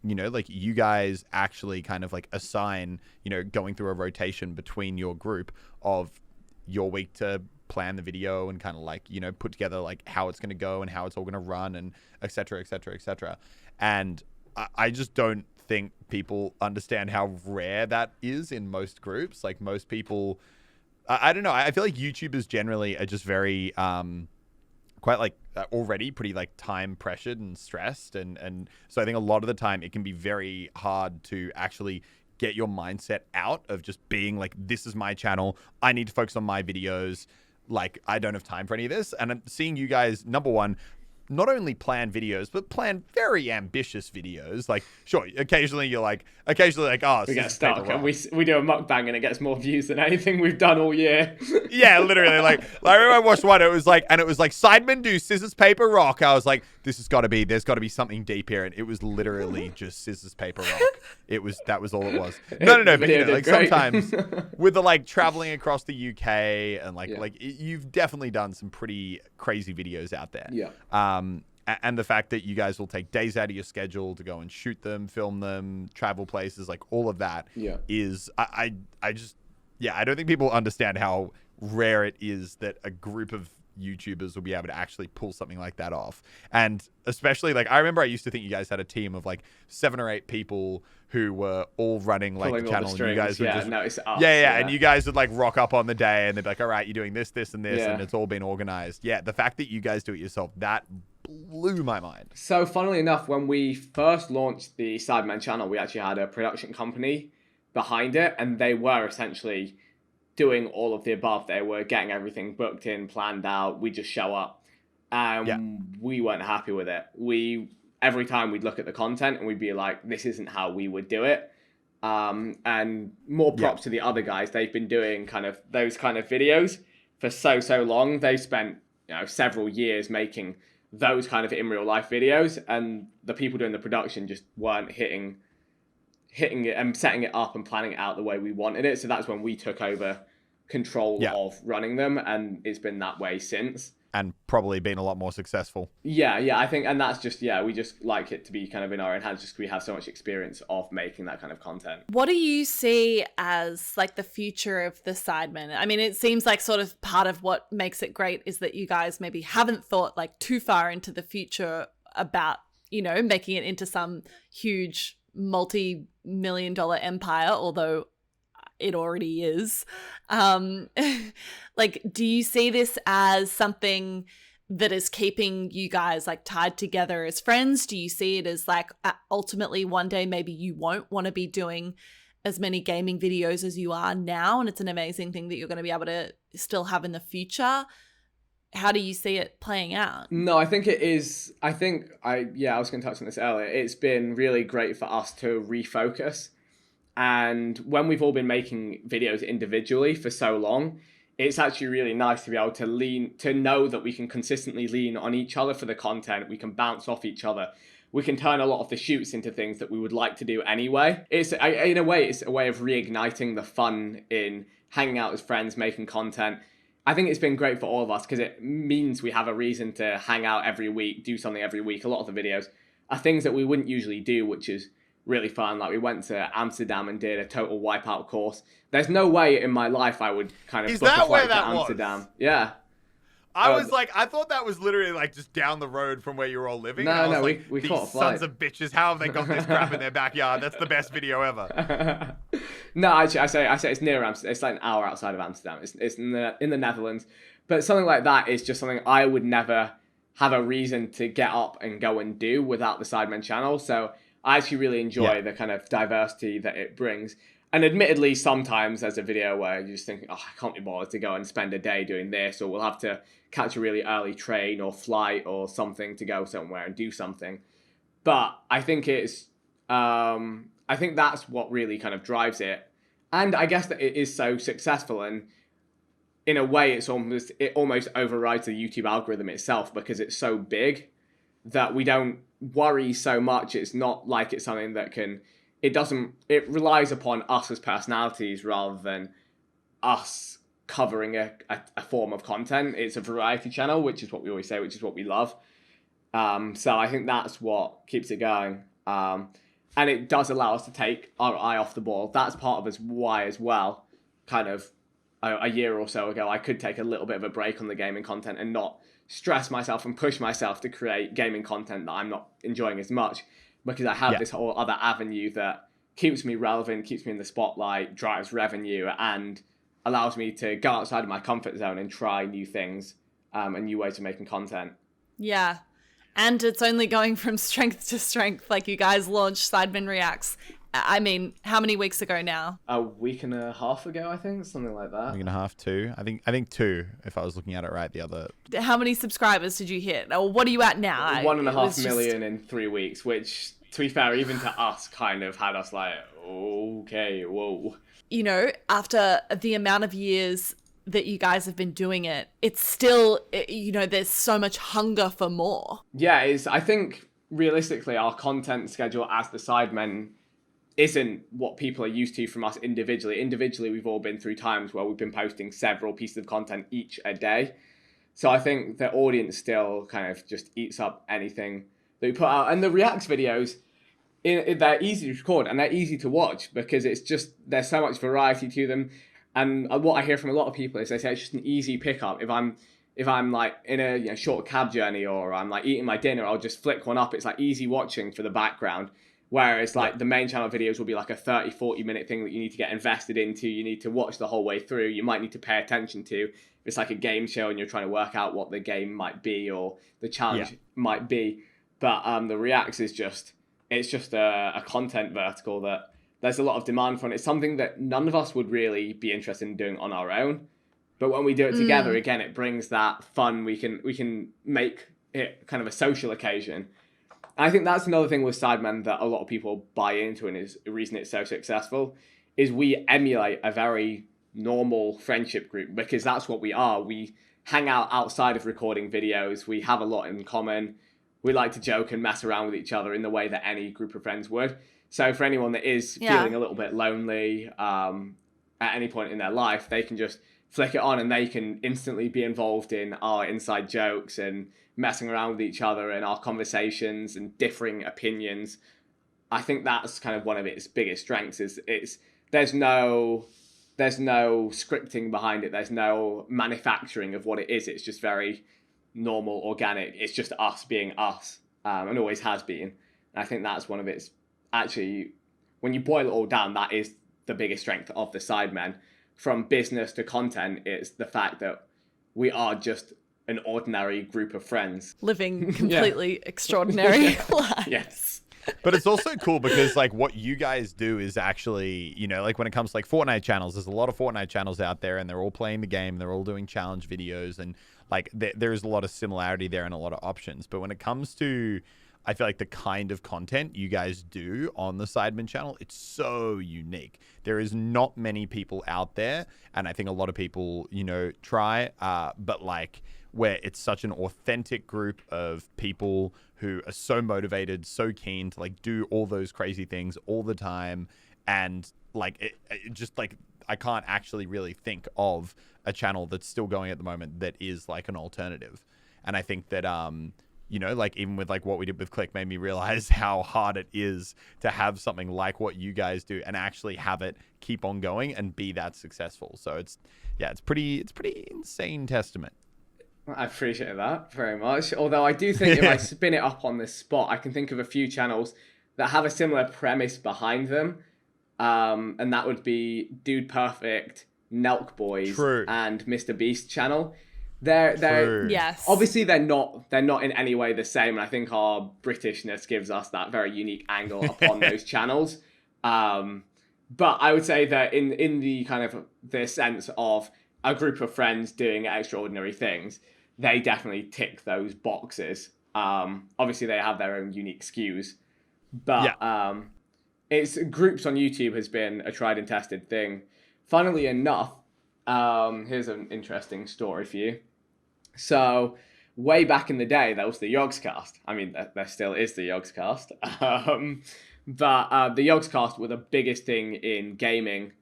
you know, like you guys actually kind of like assign, you know, going through a rotation between your group of your week to plan the video and kind of like, you know, put together like how it's going to go and how it's all going to run and et cetera, et cetera, et cetera. And I just don't think people understand how rare that is in most groups. Like most people, I don't know. I feel like YouTubers generally are just very, quite like already pretty like time pressured and stressed, and so I think a lot of the time it can be very hard to actually get your mindset out of just being like, this is my channel, I need to focus on my videos, like I don't have time for any of this. And I'm seeing you guys, number one, not only plan videos, but plan very ambitious videos. Like, sure, occasionally you're like, oh, we get stuck and we do a mukbang and it gets more views than anything we've done all year. Yeah, literally. Like I remember I watched one, it was like Sidemen do scissors, paper, rock. I was like, there's got to be something deep here. And it was literally just scissors, paper, rock. That was all it was. No. But you know, like great. Sometimes with the like traveling across the UK and like you've definitely done some pretty crazy videos out there. Yeah. And the fact that you guys will take days out of your schedule to go and shoot them, film them, travel places, like all of that is, I don't think people understand how rare it is that a group of YouTubers will be able to actually pull something like that off. And especially like, I remember I used to think you guys had a team of like 7 or 8 people who were all running like the channel, and you guys would it's us. And you guys would like rock up on the day and they'd be like, all right, you're doing this, and this, and it's all been organized. Yeah, the fact that you guys do it yourself, that blew my mind. So funnily enough, when we first launched the Sidemen channel, we actually had a production company behind it, and they were essentially doing all of the above. They were getting everything booked in, planned out. We just show up. We weren't happy with it. Every time we'd look at the content and we'd be like, this isn't how we would do it. And more props to the other guys. They've been doing kind of those kind of videos for so long. They spent, you know, several years making those kind of in real life videos, and the people doing the production just weren't hitting it and setting it up and planning it out the way we wanted it. So that's when we took over control of running them, and it's been that way since. and probably been a lot more successful. Yeah, I think, and that's just, we just like it to be kind of in our own hands, just 'cause we have so much experience of making that kind of content. What do you see as like the future of the Sidemen? I mean, it seems like sort of part of what makes it great is that you guys maybe haven't thought like too far into the future about, making it into some huge multi-million-dollar empire, although it already is. Like, do you see this as something that is keeping you guys like tied together as friends? Do you see it as like ultimately one day maybe you won't want to be doing as many gaming videos as you are now, and it's an amazing thing that you're going to be able to still have in the future? How do you see it playing out? No, I think it is. I was going to touch on this earlier. It's been really great for us to refocus. And when we've all been making videos individually for so long, it's actually really nice to be able to know that we can consistently lean on each other for the content. We can bounce off each other. We can turn a lot of the shoots into things that we would like to do anyway. In a way, it's a way of reigniting the fun in hanging out as friends, making content. I think it's been great for all of us because it means we have a reason to hang out every week, do something every week. A lot of the videos are things that we wouldn't usually do, which is really fun. Like, we went to Amsterdam and did a total wipeout course. There's no way in my life I would kind of book a flight to Amsterdam. Was? Yeah. I thought that was literally like just down the road from where you were all living. No, like, we these caught a flight. Sons of bitches, how have they got this crap in their backyard? That's the best video ever. No, actually, I say it's near Amsterdam. It's like an hour outside of Amsterdam. It's in the Netherlands. But something like that is just something I would never have a reason to get up and go and do without the Sidemen channel. So I actually really enjoy the kind of diversity that it brings. And admittedly, sometimes there's a video where you're just thinking, I can't be bothered to go and spend a day doing this, or we'll have to catch a really early train or flight or something to go somewhere and do something. But I think I think that's what really kind of drives it. And I guess that it is so successful, and in a way it almost overrides the YouTube algorithm itself because it's so big that we don't worry so much. It's not like it's something that it relies upon us as personalities rather than us covering a form of content. It's a variety channel, which is what we always say, which is what we love. So I think that's what keeps it going. And it does allow us to take our eye off the ball. That's part of why as well, kind of a year or so ago, I could take a little bit of a break on the gaming content and not stress myself and push myself to create gaming content that I'm not enjoying as much, because I have this whole other avenue that keeps me relevant, keeps me in the spotlight, drives revenue, and allows me to go outside of my comfort zone and try new things and new ways of making content. Yeah. And it's only going from strength to strength. Like, you guys launched Sidemen Reacts. I mean, how many weeks ago now? A week and a half ago, I think, something like that. A week and a half, 2. I think 2, if I was looking at it right. The other. How many subscribers did you hit? Or what are you at now? 1.5 million in 3 weeks, which, to be fair, even to us, kind of had us like, okay, whoa. After the amount of years that you guys have been doing it, it's still, there's so much hunger for more. Yeah, I think realistically our content schedule as the Sidemen isn't what people are used to from us individually. Individually, we've all been through times where we've been posting several pieces of content each a day. So I think the audience still kind of just eats up anything that we put out. And the Reacts videos, they're easy to record and they're easy to watch because there's so much variety to them. And what I hear from a lot of people is they say it's just an easy pickup. If I'm like in a short cab journey or I'm like eating my dinner, I'll just flick one up. It's like easy watching for the background. Whereas like the main channel videos will be like a 30-40 minute thing that you need to get invested into. You need to watch the whole way through. You might need to pay attention to. If it's like a game show and you're trying to work out what the game might be or the challenge might be. But the Reacts is just a content vertical that there's a lot of demand for, and it's something that none of us would really be interested in doing on our own. But when we do it together, again, it brings that fun. We can make it kind of a social occasion. And I think that's another thing with Sidemen that a lot of people buy into, and is the reason it's so successful, is we emulate a very normal friendship group, because that's what we are. We hang out outside of recording videos. We have a lot in common. We like to joke and mess around with each other in the way that any group of friends would. So for anyone that is feeling a little bit lonely at any point in their life, they can just flick it on and they can instantly be involved in our inside jokes and messing around with each other and our conversations and differing opinions. I think that's kind of one of its biggest strengths is there's no scripting behind it. There's no manufacturing of what it is. It's just very normal, organic. It's just us being us, and always has been. And I think that's one of its, actually, when you boil it all down, that is the biggest strength of the Sidemen. From business to content, it's the fact that we are just an ordinary group of friends. Living completely extraordinary lives. Yes. But it's also cool because like what you guys do is actually, you know, like when it comes to like Fortnite channels, there's a lot of Fortnite channels out there and they're all playing the game. They're all doing challenge videos and like there's a lot of similarity there and a lot of options. But when it comes to, I feel like the kind of content you guys do on the Sidemen channel, it's so unique. There is not many people out there. And I think a lot of people, you know, try, but like where it's such an authentic group of people who are so motivated, so keen to like do all those crazy things all the time. And like, it just like, I can't actually really think of a channel that's still going at the moment that is like an alternative. And I think that, you know, like even with like what we did with Click made me realize how hard it is to have something like what you guys do and actually have it keep on going and be that successful. So it's pretty insane testament. I appreciate that very much. Although I do think if I spin it up on the spot, I can think of a few channels that have a similar premise behind them. And that would be Dude Perfect, Nelk Boys, True. and Mr. Beast channel. They're Yes. obviously they're not in any way the same, and I think our Britishness gives us that very unique angle upon those channels. But I would say that in the kind of the sense of a group of friends doing extraordinary things, they definitely tick those boxes. Obviously they have their own unique skews, but it's groups on YouTube has been a tried and tested thing. Funnily enough, here's an interesting story for you. So way back in the day, there was the Yogscast. I mean, there still is the Yogscast. But the Yogscast were the biggest thing in gaming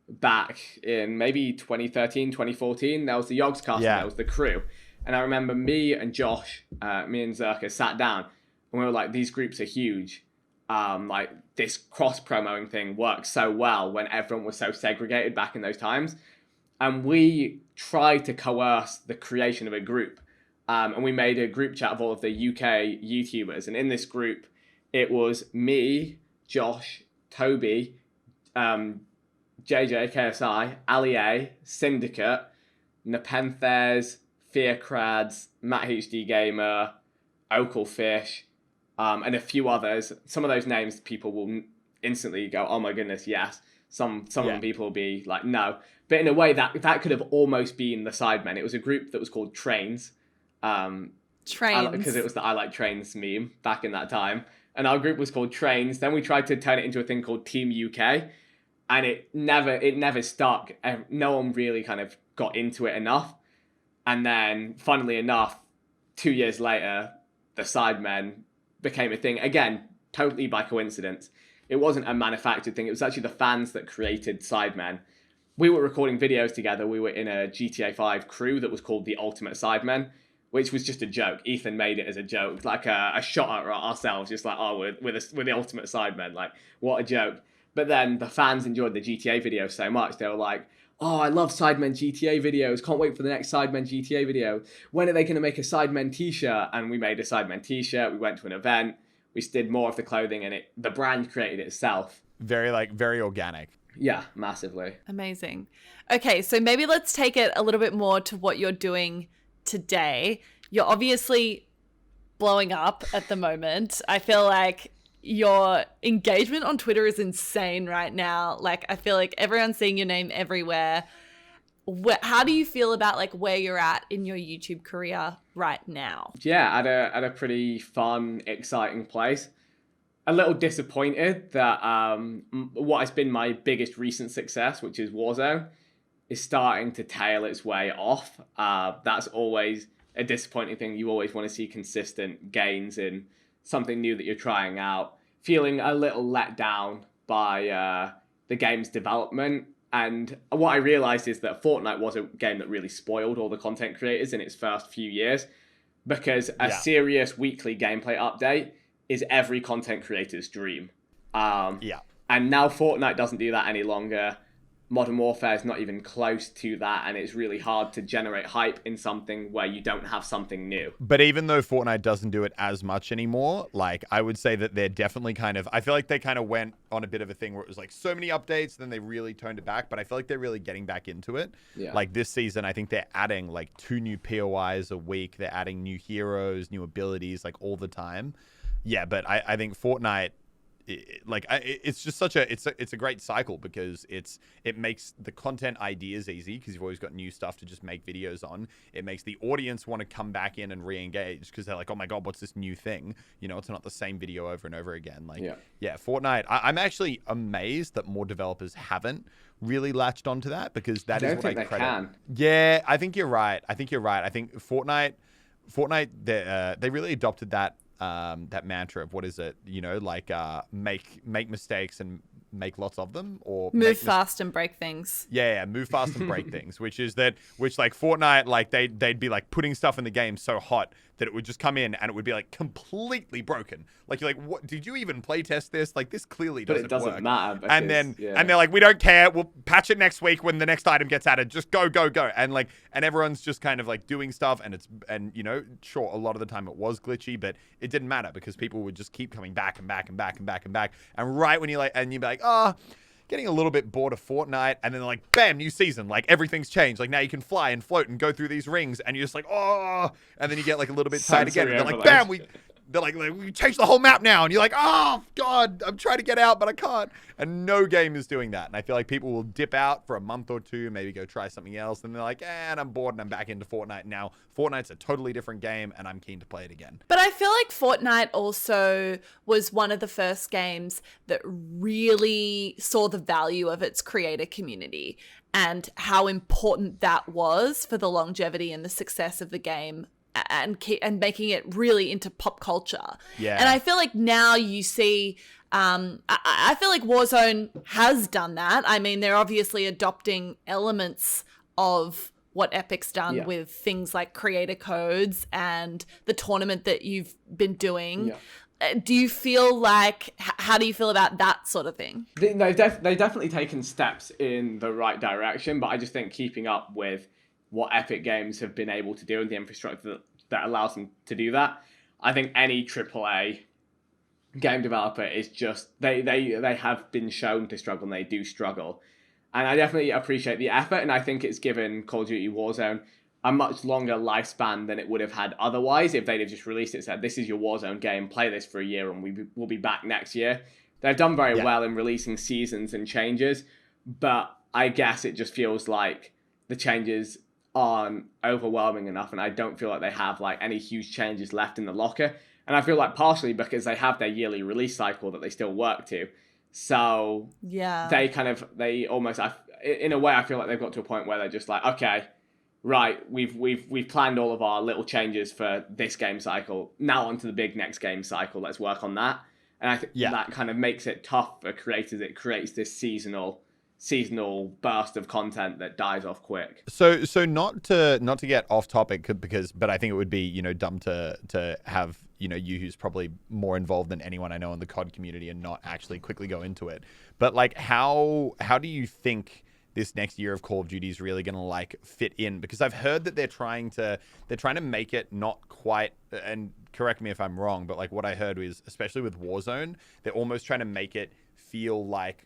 back in maybe 2013, 2014. There was the Yogscast and there was the crew. And I remember me and Josh, me and Zerka sat down and we were like, these groups are huge. Like this cross-promoting thing works so well when everyone was so segregated back in those times. And we tried to coerce the creation of a group. And we made a group chat of all of the UK YouTubers. And in this group, it was me, Josh, Toby, JJ, KSI, Ali A, Syndicate, Nepenthes, Fearcrads, Matt HD Gamer, Oakelfish, and a few others. Some of those names people will instantly go, oh my goodness, yes. Some people will be like, no. But in a way, that could have almost been the Sidemen. It was a group that was called Trains. Trains. Because it was the I Like Trains meme back in that time. And our group was called Trains. Then we tried to turn it into a thing called Team UK. And it never stuck. No one really kind of got into it enough. And then, funnily enough, 2 years later, the Sidemen became a thing. Again, totally by coincidence. It wasn't a manufactured thing. It was actually the fans that created Sidemen. We were recording videos together. We were in a GTA 5 crew that was called the Ultimate Sidemen, which was just a joke. Ethan made it as a joke, like a shot at ourselves, just like, oh, we're the Ultimate Sidemen. Like, what a joke. But then the fans enjoyed the GTA videos so much, they were like, oh, I love Sidemen GTA videos. Can't wait for the next Sidemen GTA video. When are they going to make a Sidemen t-shirt? And we made a Sidemen t-shirt. We went to an event. We did more of the clothing, and the brand created itself. Very organic. Yeah, massively. Amazing. Okay, so maybe let's take it a little bit more to what you're doing today. You're obviously blowing up at the moment. I feel like your engagement on Twitter is insane right now. Like, I feel like everyone's seeing your name everywhere. How do you feel about like where you're at in your YouTube career right now? Yeah, at a pretty fun, exciting place. A little disappointed that what has been my biggest recent success, which is Warzone, is starting to tail its way off. That's always a disappointing thing. You always want to see consistent gains in something new that you're trying out. Feeling a little let down by the game's development And what I realized is that Fortnite was a game that really spoiled all the content creators in its first few years, because a serious weekly gameplay update is every content creator's dream. And now Fortnite doesn't do that any longer. Modern Warfare is not even close to that, and it's really hard to generate hype in something where you don't have something new. But even though Fortnite doesn't do it as much anymore, like, I would say that they're definitely kind of, I feel like they kind of went on a bit of a thing where it was like so many updates, then they really toned it back, but I feel like they're really getting back into it. Like this season, I think they're adding like 2 new POIs a week. They're adding new heroes, new abilities, like all the time. Yeah, but I think Fortnite, it's just such a it's a great cycle, because it makes the content ideas easy, because you've always got new stuff to just make videos on. It makes the audience want to come back in and re-engage, because they're like, oh my god, what's this new thing? You know, it's not the same video over and over again. Like, Fortnite, I'm actually amazed that more developers haven't really latched onto that, because that is what I credit. Can. Yeah, I think you're right. I think Fortnite they really adopted that mantra of, what is it, you know, like make mistakes and make lots of them, or move fast and break things. Move fast and break things, which like Fortnite, like they'd be like putting stuff in the game so hot that it would just come in and it would be like completely broken. Like, you're like, what, did you even play test this? Like, this clearly doesn't work. But it doesn't matter, because, and they're like, we don't care, we'll patch it next week when the next item gets added, just go, and everyone's just kind of like doing stuff, and you know, sure, a lot of the time it was glitchy, but it didn't matter, because people would just keep coming back and back and back and back and back, and right when you'd be like, getting a little bit bored of Fortnite, and then like, bam, new season, like everything's changed, like now you can fly and float and go through these rings, and you're just like, oh, and then you get like a little bit tired again, and they're like, bam, we changed the whole map now, and you're like, oh god, I'm trying to get out, but I can't. And no game is doing that, and I feel like people will dip out for a month or two, maybe go try something else, and they're like, and I'm bored, and I'm back into Fortnite now. Fortnite's a totally different game, and I'm keen to play it again. But I feel like Fortnite also was one of the first games that really saw the value of its creator community and how important that was for the longevity and the success of the game, and making it really into pop culture. Yeah. And I feel like now you see, I feel like Warzone has done that. I mean, they're obviously adopting elements of what Epic's done with things like creator codes and the tournament that you've been doing. Do you feel like, how do you feel about that sort of thing? They've definitely taken steps in the right direction, but I just think keeping up with what Epic Games have been able to do and the infrastructure that allows them to do that, I think any AAA game developer is just, they have been shown to struggle, and they do struggle. And I definitely appreciate the effort, and I think it's given Call of Duty Warzone a much longer lifespan than it would have had otherwise if they'd have just released it and said, this is your Warzone game, play this for a year and we'll be back next year. They've done very well in releasing seasons and changes, but I guess it just feels like the changes aren't overwhelming enough, and I don't feel like they have like any huge changes left in the locker. And I feel like partially because they have their yearly release cycle that they still work to. So they almost, in a way, I feel like they've got to a point where they're just like, okay, right, we've planned all of our little changes for this game cycle. Now onto the big next game cycle. Let's work on that. And I think that kind of makes it tough for creators. It creates this seasonal burst of content that dies off quick. So not to get off topic, but I think it would be, you know, dumb to have, you know, you who's probably more involved than anyone I know in the COD community and not actually quickly go into it. But like, how do you think this next year of Call of Duty is really going to like fit in? Because I've heard that they're trying to make it not quite, and correct me if I'm wrong, but like what I heard was, especially with Warzone, they're almost trying to make it feel like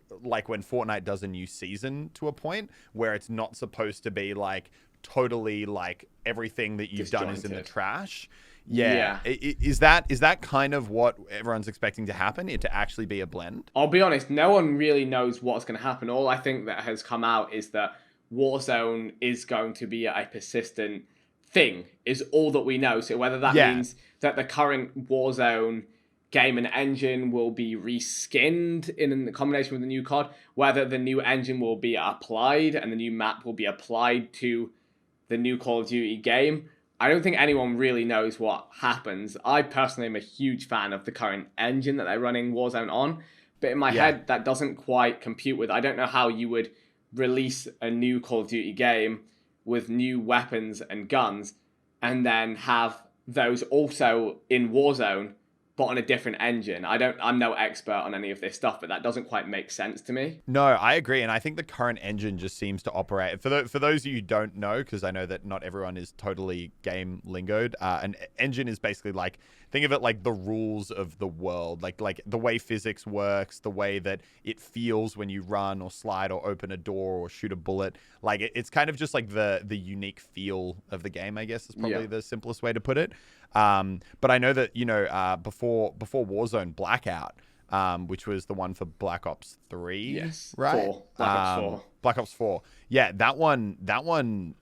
when Fortnite does a new season, to a point where it's not supposed to be like totally like everything that you've done is in the trash. Yeah. Is that kind of what everyone's expecting to happen? It to actually be a blend? I'll be honest, no one really knows what's going to happen. All I think that has come out is that Warzone is going to be a persistent thing, is all that we know. So whether that means that the current Warzone game and engine will be reskinned in combination with the new COD, whether the new engine will be applied and the new map will be applied to the new Call of Duty game, I don't think anyone really knows what happens. I personally am a huge fan of the current engine that they're running Warzone on, but in my head, that doesn't quite compute with. I don't know how you would release a new Call of Duty game with new weapons and guns, and then have those also in Warzone, but on a different engine. I'm no expert on any of this stuff, but that doesn't quite make sense to me. No, I agree, and I think the current engine just seems to operate. For those of you who don't know, because I know that not everyone is totally game lingoed, an engine is basically like, think of it like the rules of the world, like the way physics works, the way that it feels when you run or slide or open a door or shoot a bullet. Like it's kind of just like the unique feel of the game, I guess is probably the simplest way to put it. But I know that, before Warzone Blackout, which was the one for Black Ops 3, yes, right? 4. Black Ops 4. Black Ops 4. Yeah, that one,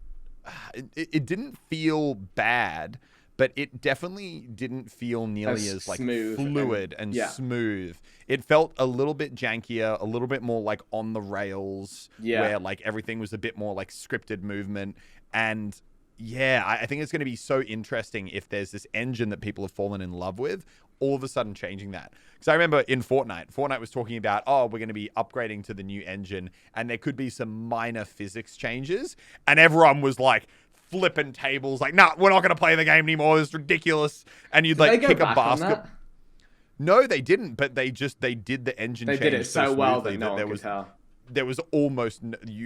it didn't feel bad, but it definitely didn't feel nearly as like fluid and smooth. It felt a little bit jankier, a little bit more like on the rails, where like everything was a bit more like scripted movement. And yeah, I think it's going to be so interesting if there's this engine that people have fallen in love with, all of a sudden changing that. Because I remember in Fortnite was talking about, we're going to be upgrading to the new engine, and there could be some minor physics changes, and everyone was like flipping tables, like, nah, we're not going to play the game anymore. It's ridiculous. And you'd like kick a basket. No, they didn't, but they did the engine change. They did it so well that no one could tell. There was almost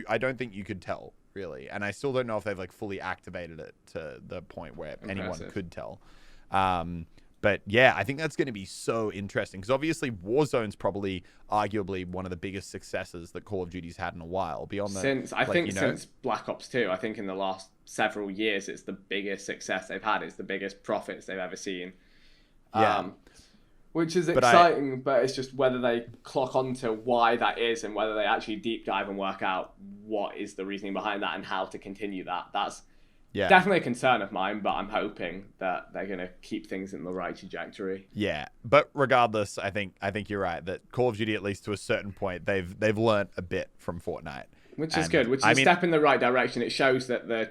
I don't think you could tell, really, and I still don't know if they've like fully activated it to the point where anyone could tell. But yeah, I think that's going to be so interesting, because obviously Warzone's probably arguably one of the biggest successes that Call of Duty's had in a while. Beyond the since Black Ops 2, I think in the last several years, it's the biggest success they've had. It's the biggest profits they've ever seen. Which is exciting, but it's just whether they clock onto why that is, and whether they actually deep dive and work out what is the reasoning behind that and how to continue that. That's definitely a concern of mine, but I'm hoping that they're going to keep things in the right trajectory. Yeah, but regardless, I think you're right that Call of Duty, at least to a certain point, they've learned a bit from Fortnite. Which is good, which is a step in the right direction. It shows that the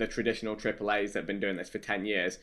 traditional AAAs that have been doing this for 10 years,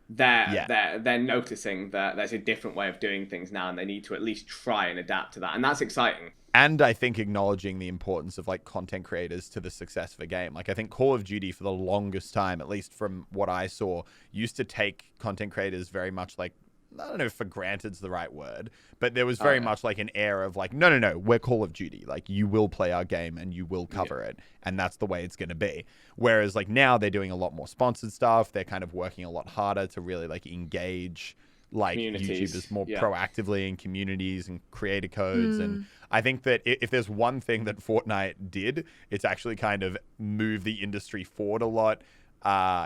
they're noticing that there's a different way of doing things now, and they need to at least try and adapt to that, and that's exciting. And I think acknowledging the importance of like content creators to the success of a game. Like I think Call of Duty for the longest time, at least from what I saw, used to take content creators very much like, I don't know if for granted's the right word, but there was very much like an air of like, no, we're Call of Duty. Like you will play our game and you will cover it. And that's the way it's going to be. Whereas like now they're doing a lot more sponsored stuff. They're kind of working a lot harder to really like engage like YouTubers more proactively in communities and creator codes. And I think that if there's one thing that Fortnite did, it's actually kind of move the industry forward a lot.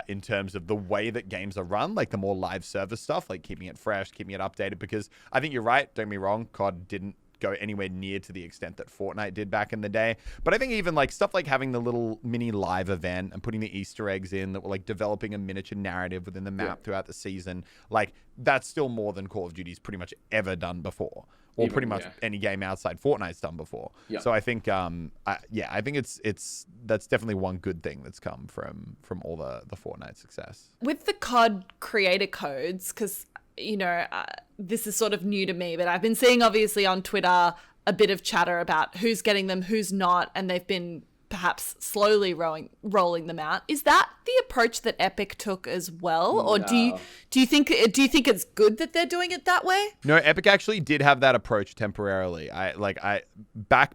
In terms of the way that games are run, like the more live service stuff, like keeping it fresh, keeping it updated, because I think you're right, don't get me wrong, COD didn't go anywhere near to the extent that Fortnite did back in the day. But I think even like stuff like having the little mini live event and putting the Easter eggs in that were like developing a miniature narrative within the map throughout the season, like that's still more than Call of Duty's pretty much ever done before. Or pretty much any game outside Fortnite's done before. So I think, I think it's that's definitely one good thing that's come from all the Fortnite success. With the COD creator codes, because, this is sort of new to me, but I've been seeing obviously on Twitter a bit of chatter about who's getting them, who's not, and they've been perhaps slowly rolling them out. Is that the approach that Epic took as well, or do you think it's good that they're doing it that way? No, Epic actually did have that approach temporarily. Back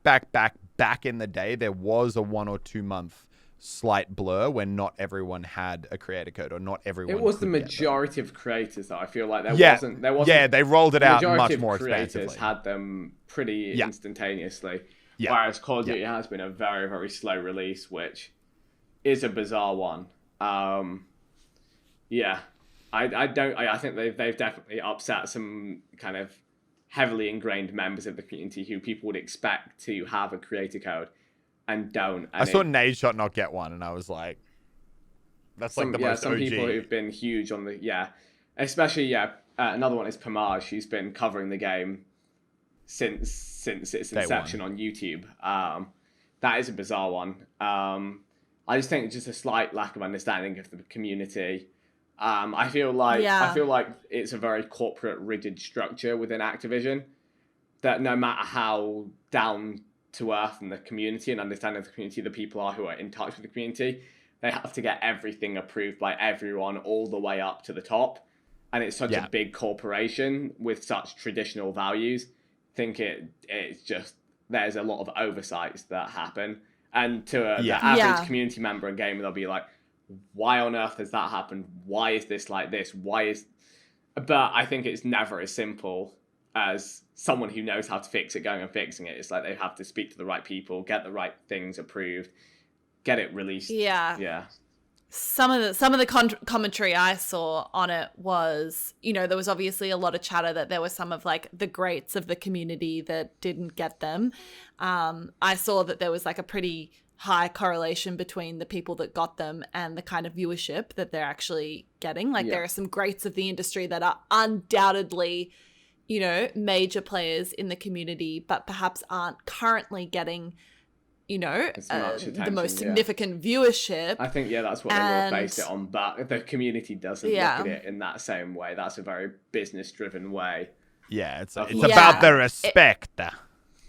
in the day, there was a 1 or 2 month slight blur when not everyone had a creator code, or not everyone. It was the majority of creators that I feel like there wasn't. Yeah, they rolled it out much more creators expansively. Had them pretty instantaneously. Whereas Call of Duty has been a very, very slow release, which is a bizarre one. I think they've definitely upset some kind of heavily ingrained members of the community who people would expect to have a creator code and don't. And I saw Nadeshot not get one, and I was like, that's like the most some OG. people who've been huge on the especially another one is Pamaj, who's been covering the game since its inception on YouTube. That is a bizarre one. I just think just a slight lack of understanding of the community. I feel like it's a very corporate, rigid structure within Activision that no matter how down to earth and the community and understanding the community, the people are who are in touch with the community, they have to get everything approved by everyone all the way up to the top. And it's such a big corporation with such traditional values. I think it's just, there's a lot of oversights that happen. And to the average community member and gamer, they'll be like, why on earth has that happened? Why is this like this? But I think it's never as simple as someone who knows how to fix it going and fixing it. It's like they have to speak to the right people, get the right things approved, get it released. Yeah. Some of the commentary I saw on it was, there was obviously a lot of chatter that there were some of like the greats of the community that didn't get them. I saw that there was like a pretty high correlation between the people that got them and the kind of viewership that they're actually getting. Like there are some greats of the industry that are undoubtedly, major players in the community, but perhaps aren't currently getting the most significant viewership. I think that's what they will base it on, but the community doesn't look at it in that same way. That's a very business driven way. It's about the respect.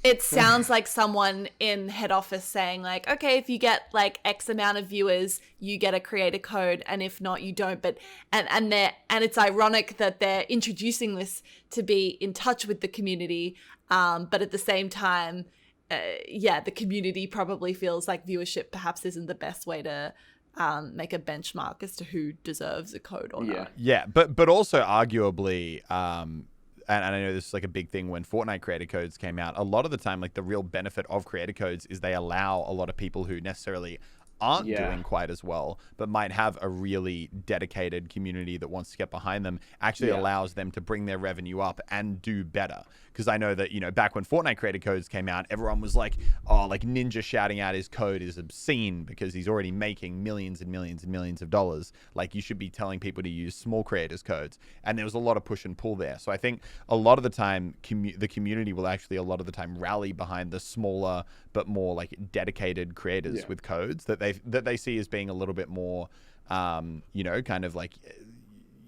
It sounds like someone in head office saying like, okay, if you get like X amount of viewers, you get a creator code, and if not, you don't. But and it's ironic that they're introducing this to be in touch with the community, but at the same time, the community probably feels like viewership perhaps isn't the best way to make a benchmark as to who deserves a code or not. But also arguably, and I know this is like a big thing when Fortnite creator codes came out. A lot of the time, like the real benefit of creator codes is they allow a lot of people who necessarily aren't doing quite as well, but might have a really dedicated community that wants to get behind them, actually allows them to bring their revenue up and do better. Because I know that, back when Fortnite creator codes came out, everyone was like, oh, like Ninja shouting out his code is obscene because he's already making millions and millions and millions of dollars. Like, you should be telling people to use small creators codes. And there was a lot of push and pull there. So I think a lot of the time, the community will actually a lot of the time rally behind the smaller but more like dedicated creators with codes that they see as being a little bit more, kind of like,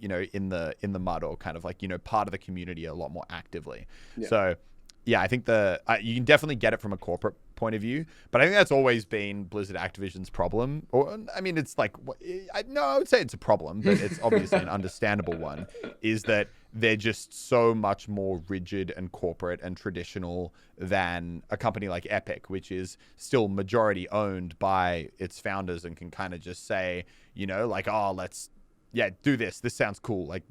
in the mud, or kind of like, part of the community a lot more actively. So I think you can definitely get it from a corporate point of view, but I think that's always been Blizzard Activision's problem. Or, I mean, it's like, I would say it's a problem, but it's obviously an understandable one, is that they're just so much more rigid and corporate and traditional than a company like Epic, which is still majority owned by its founders and can kind of just say, like, oh, let's, do this. This sounds cool. Like,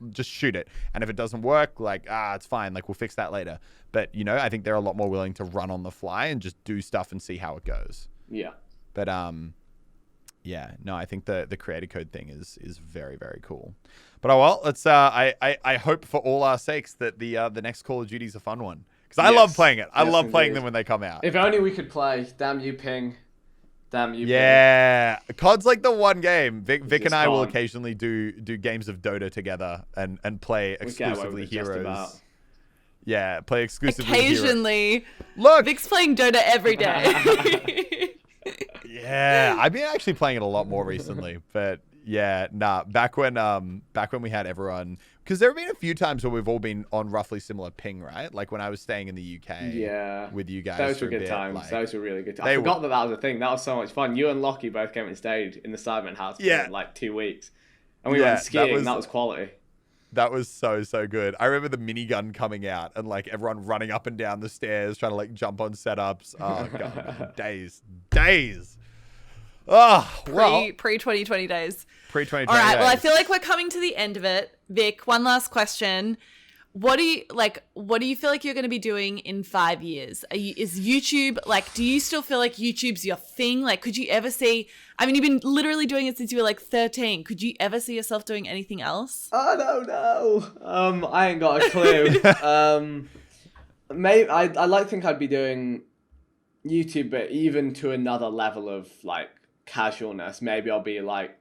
just shoot it. And if it doesn't work, like, it's fine. Like, we'll fix that later. But, I think they're a lot more willing to run on the fly and just do stuff and see how it goes. Yeah. But, I think the creator code thing is very, very cool. But, let's, I hope for all our sakes that the next Call of Duty is a fun one. Because I love playing it. I love playing them when they come out. If only we could play. Damn you, Ping. Yeah, COD's like the one game. Vic and I will occasionally do games of Dota together and play exclusively heroes. Yeah, play exclusively occasionally. Heroes. Look, Vic's playing Dota every day. Yeah, I've been actually playing it a lot more recently, but back when we had everyone, because there have been a few times where we've all been on roughly similar ping, right? Like when I was staying in the UK with you guys. Those were good times. Like, those were really good times. I forgot that was a thing. That was so much fun. You and Lockie both came and stayed in the Sidemen house for like 2 weeks. And we went skiing. That was quality. That was so good. I remember the minigun coming out and like everyone running up and down the stairs trying to like jump on setups. Oh god, days. Oh, pre 2020 days. Pre 2020. All right. Well, I feel like we're coming to the end of it. Vic, one last question. What do you feel like you're going to be doing in 5 years? Is YouTube, like, do you still feel like YouTube's your thing? Like, could you ever see, I mean, you've been literally doing it since you were like 13. Could you ever see yourself doing anything else? I don't know. I ain't got a clue. Maybe I like to think I'd be doing YouTube, but even to another level of like casualness. Maybe I'll be like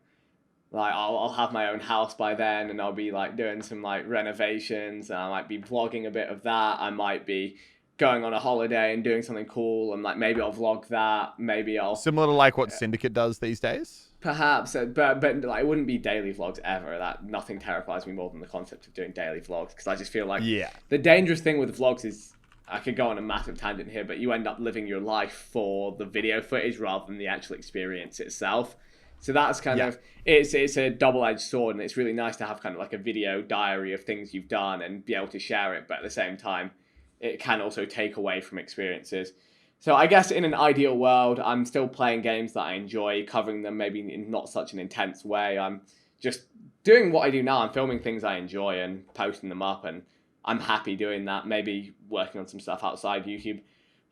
I'll have my own house by then, and I'll be like doing some like renovations, and I might be vlogging a bit of that. I might be going on a holiday and doing something cool, and like maybe I'll vlog that. Maybe I'll similar to like what Syndicate does these days. Perhaps, but like it wouldn't be daily vlogs ever. That nothing terrifies me more than the concept of doing daily vlogs, because I just feel like the dangerous thing with vlogs is I could go on a massive tangent here, but you end up living your life for the video footage rather than the actual experience itself. So that's kind of, it's a double-edged sword, and it's really nice to have kind of like a video diary of things you've done and be able to share it, but at the same time, it can also take away from experiences. So I guess in an ideal world, I'm still playing games that I enjoy, covering them maybe in not such an intense way. I'm just doing what I do now. I'm filming things I enjoy and posting them up, and I'm happy doing that. Maybe working on some stuff outside YouTube.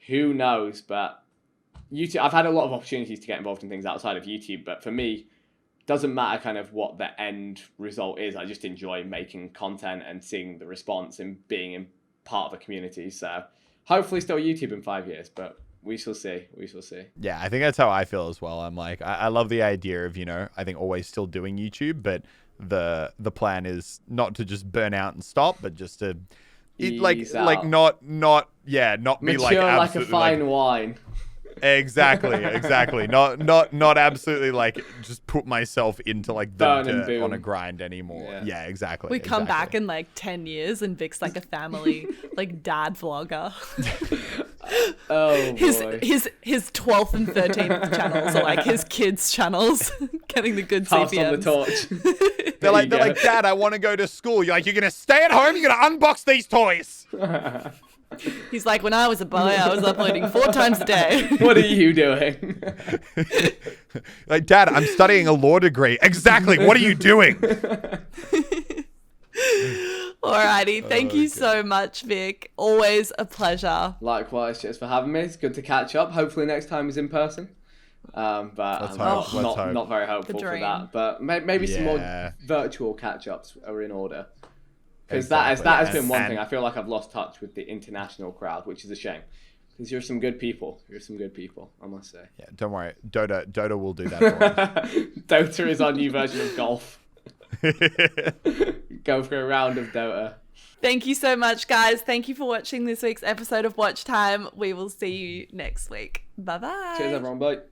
Who knows, but YouTube, I've had a lot of opportunities to get involved in things outside of YouTube, but for me, it doesn't matter kind of what the end result is. I just enjoy making content and seeing the response and being in part of a community. So hopefully still YouTube in 5 years, but we shall see. We shall see. Yeah, I think that's how I feel as well. I'm like, I love the idea of, I think always still doing YouTube, but the plan is not to just burn out and stop, but just to not be like mature like a fine wine. Exactly. Not absolutely like just put myself into like the dirt on a grind anymore. Yeah, exactly. We come back in like 10 years and Vik's like a family like dad vlogger. Oh boy. His 12th and 13th channels are like his kids' channels, getting the good Pass CPMs. on the torch. They're like, Dad, I want to go to school. You're like, you're gonna stay at home. You're gonna unbox these toys. He's like, when I was a boy, I was uploading 4 times a day. What are you doing? Like, Dad, I'm studying a law degree. Exactly. What are you doing? Alrighty. Thank you so much, Vikk. Always a pleasure. Likewise. Cheers for having me. It's good to catch up. Hopefully next time is in person. But Let's I'm hope. not very hopeful for that. But maybe some more virtual catch-ups are in order. Because that has been one thing. I feel like I've lost touch with the international crowd, which is a shame. Because you're some good people. I must say. Yeah, don't worry. Dota will do that for us. Dota is our new version of golf. Go for a round of Dota. Thank you so much, guys. Thank you for watching this week's episode of Watchtime. We will see you next week. Bye-bye. Cheers, everyone. Bye.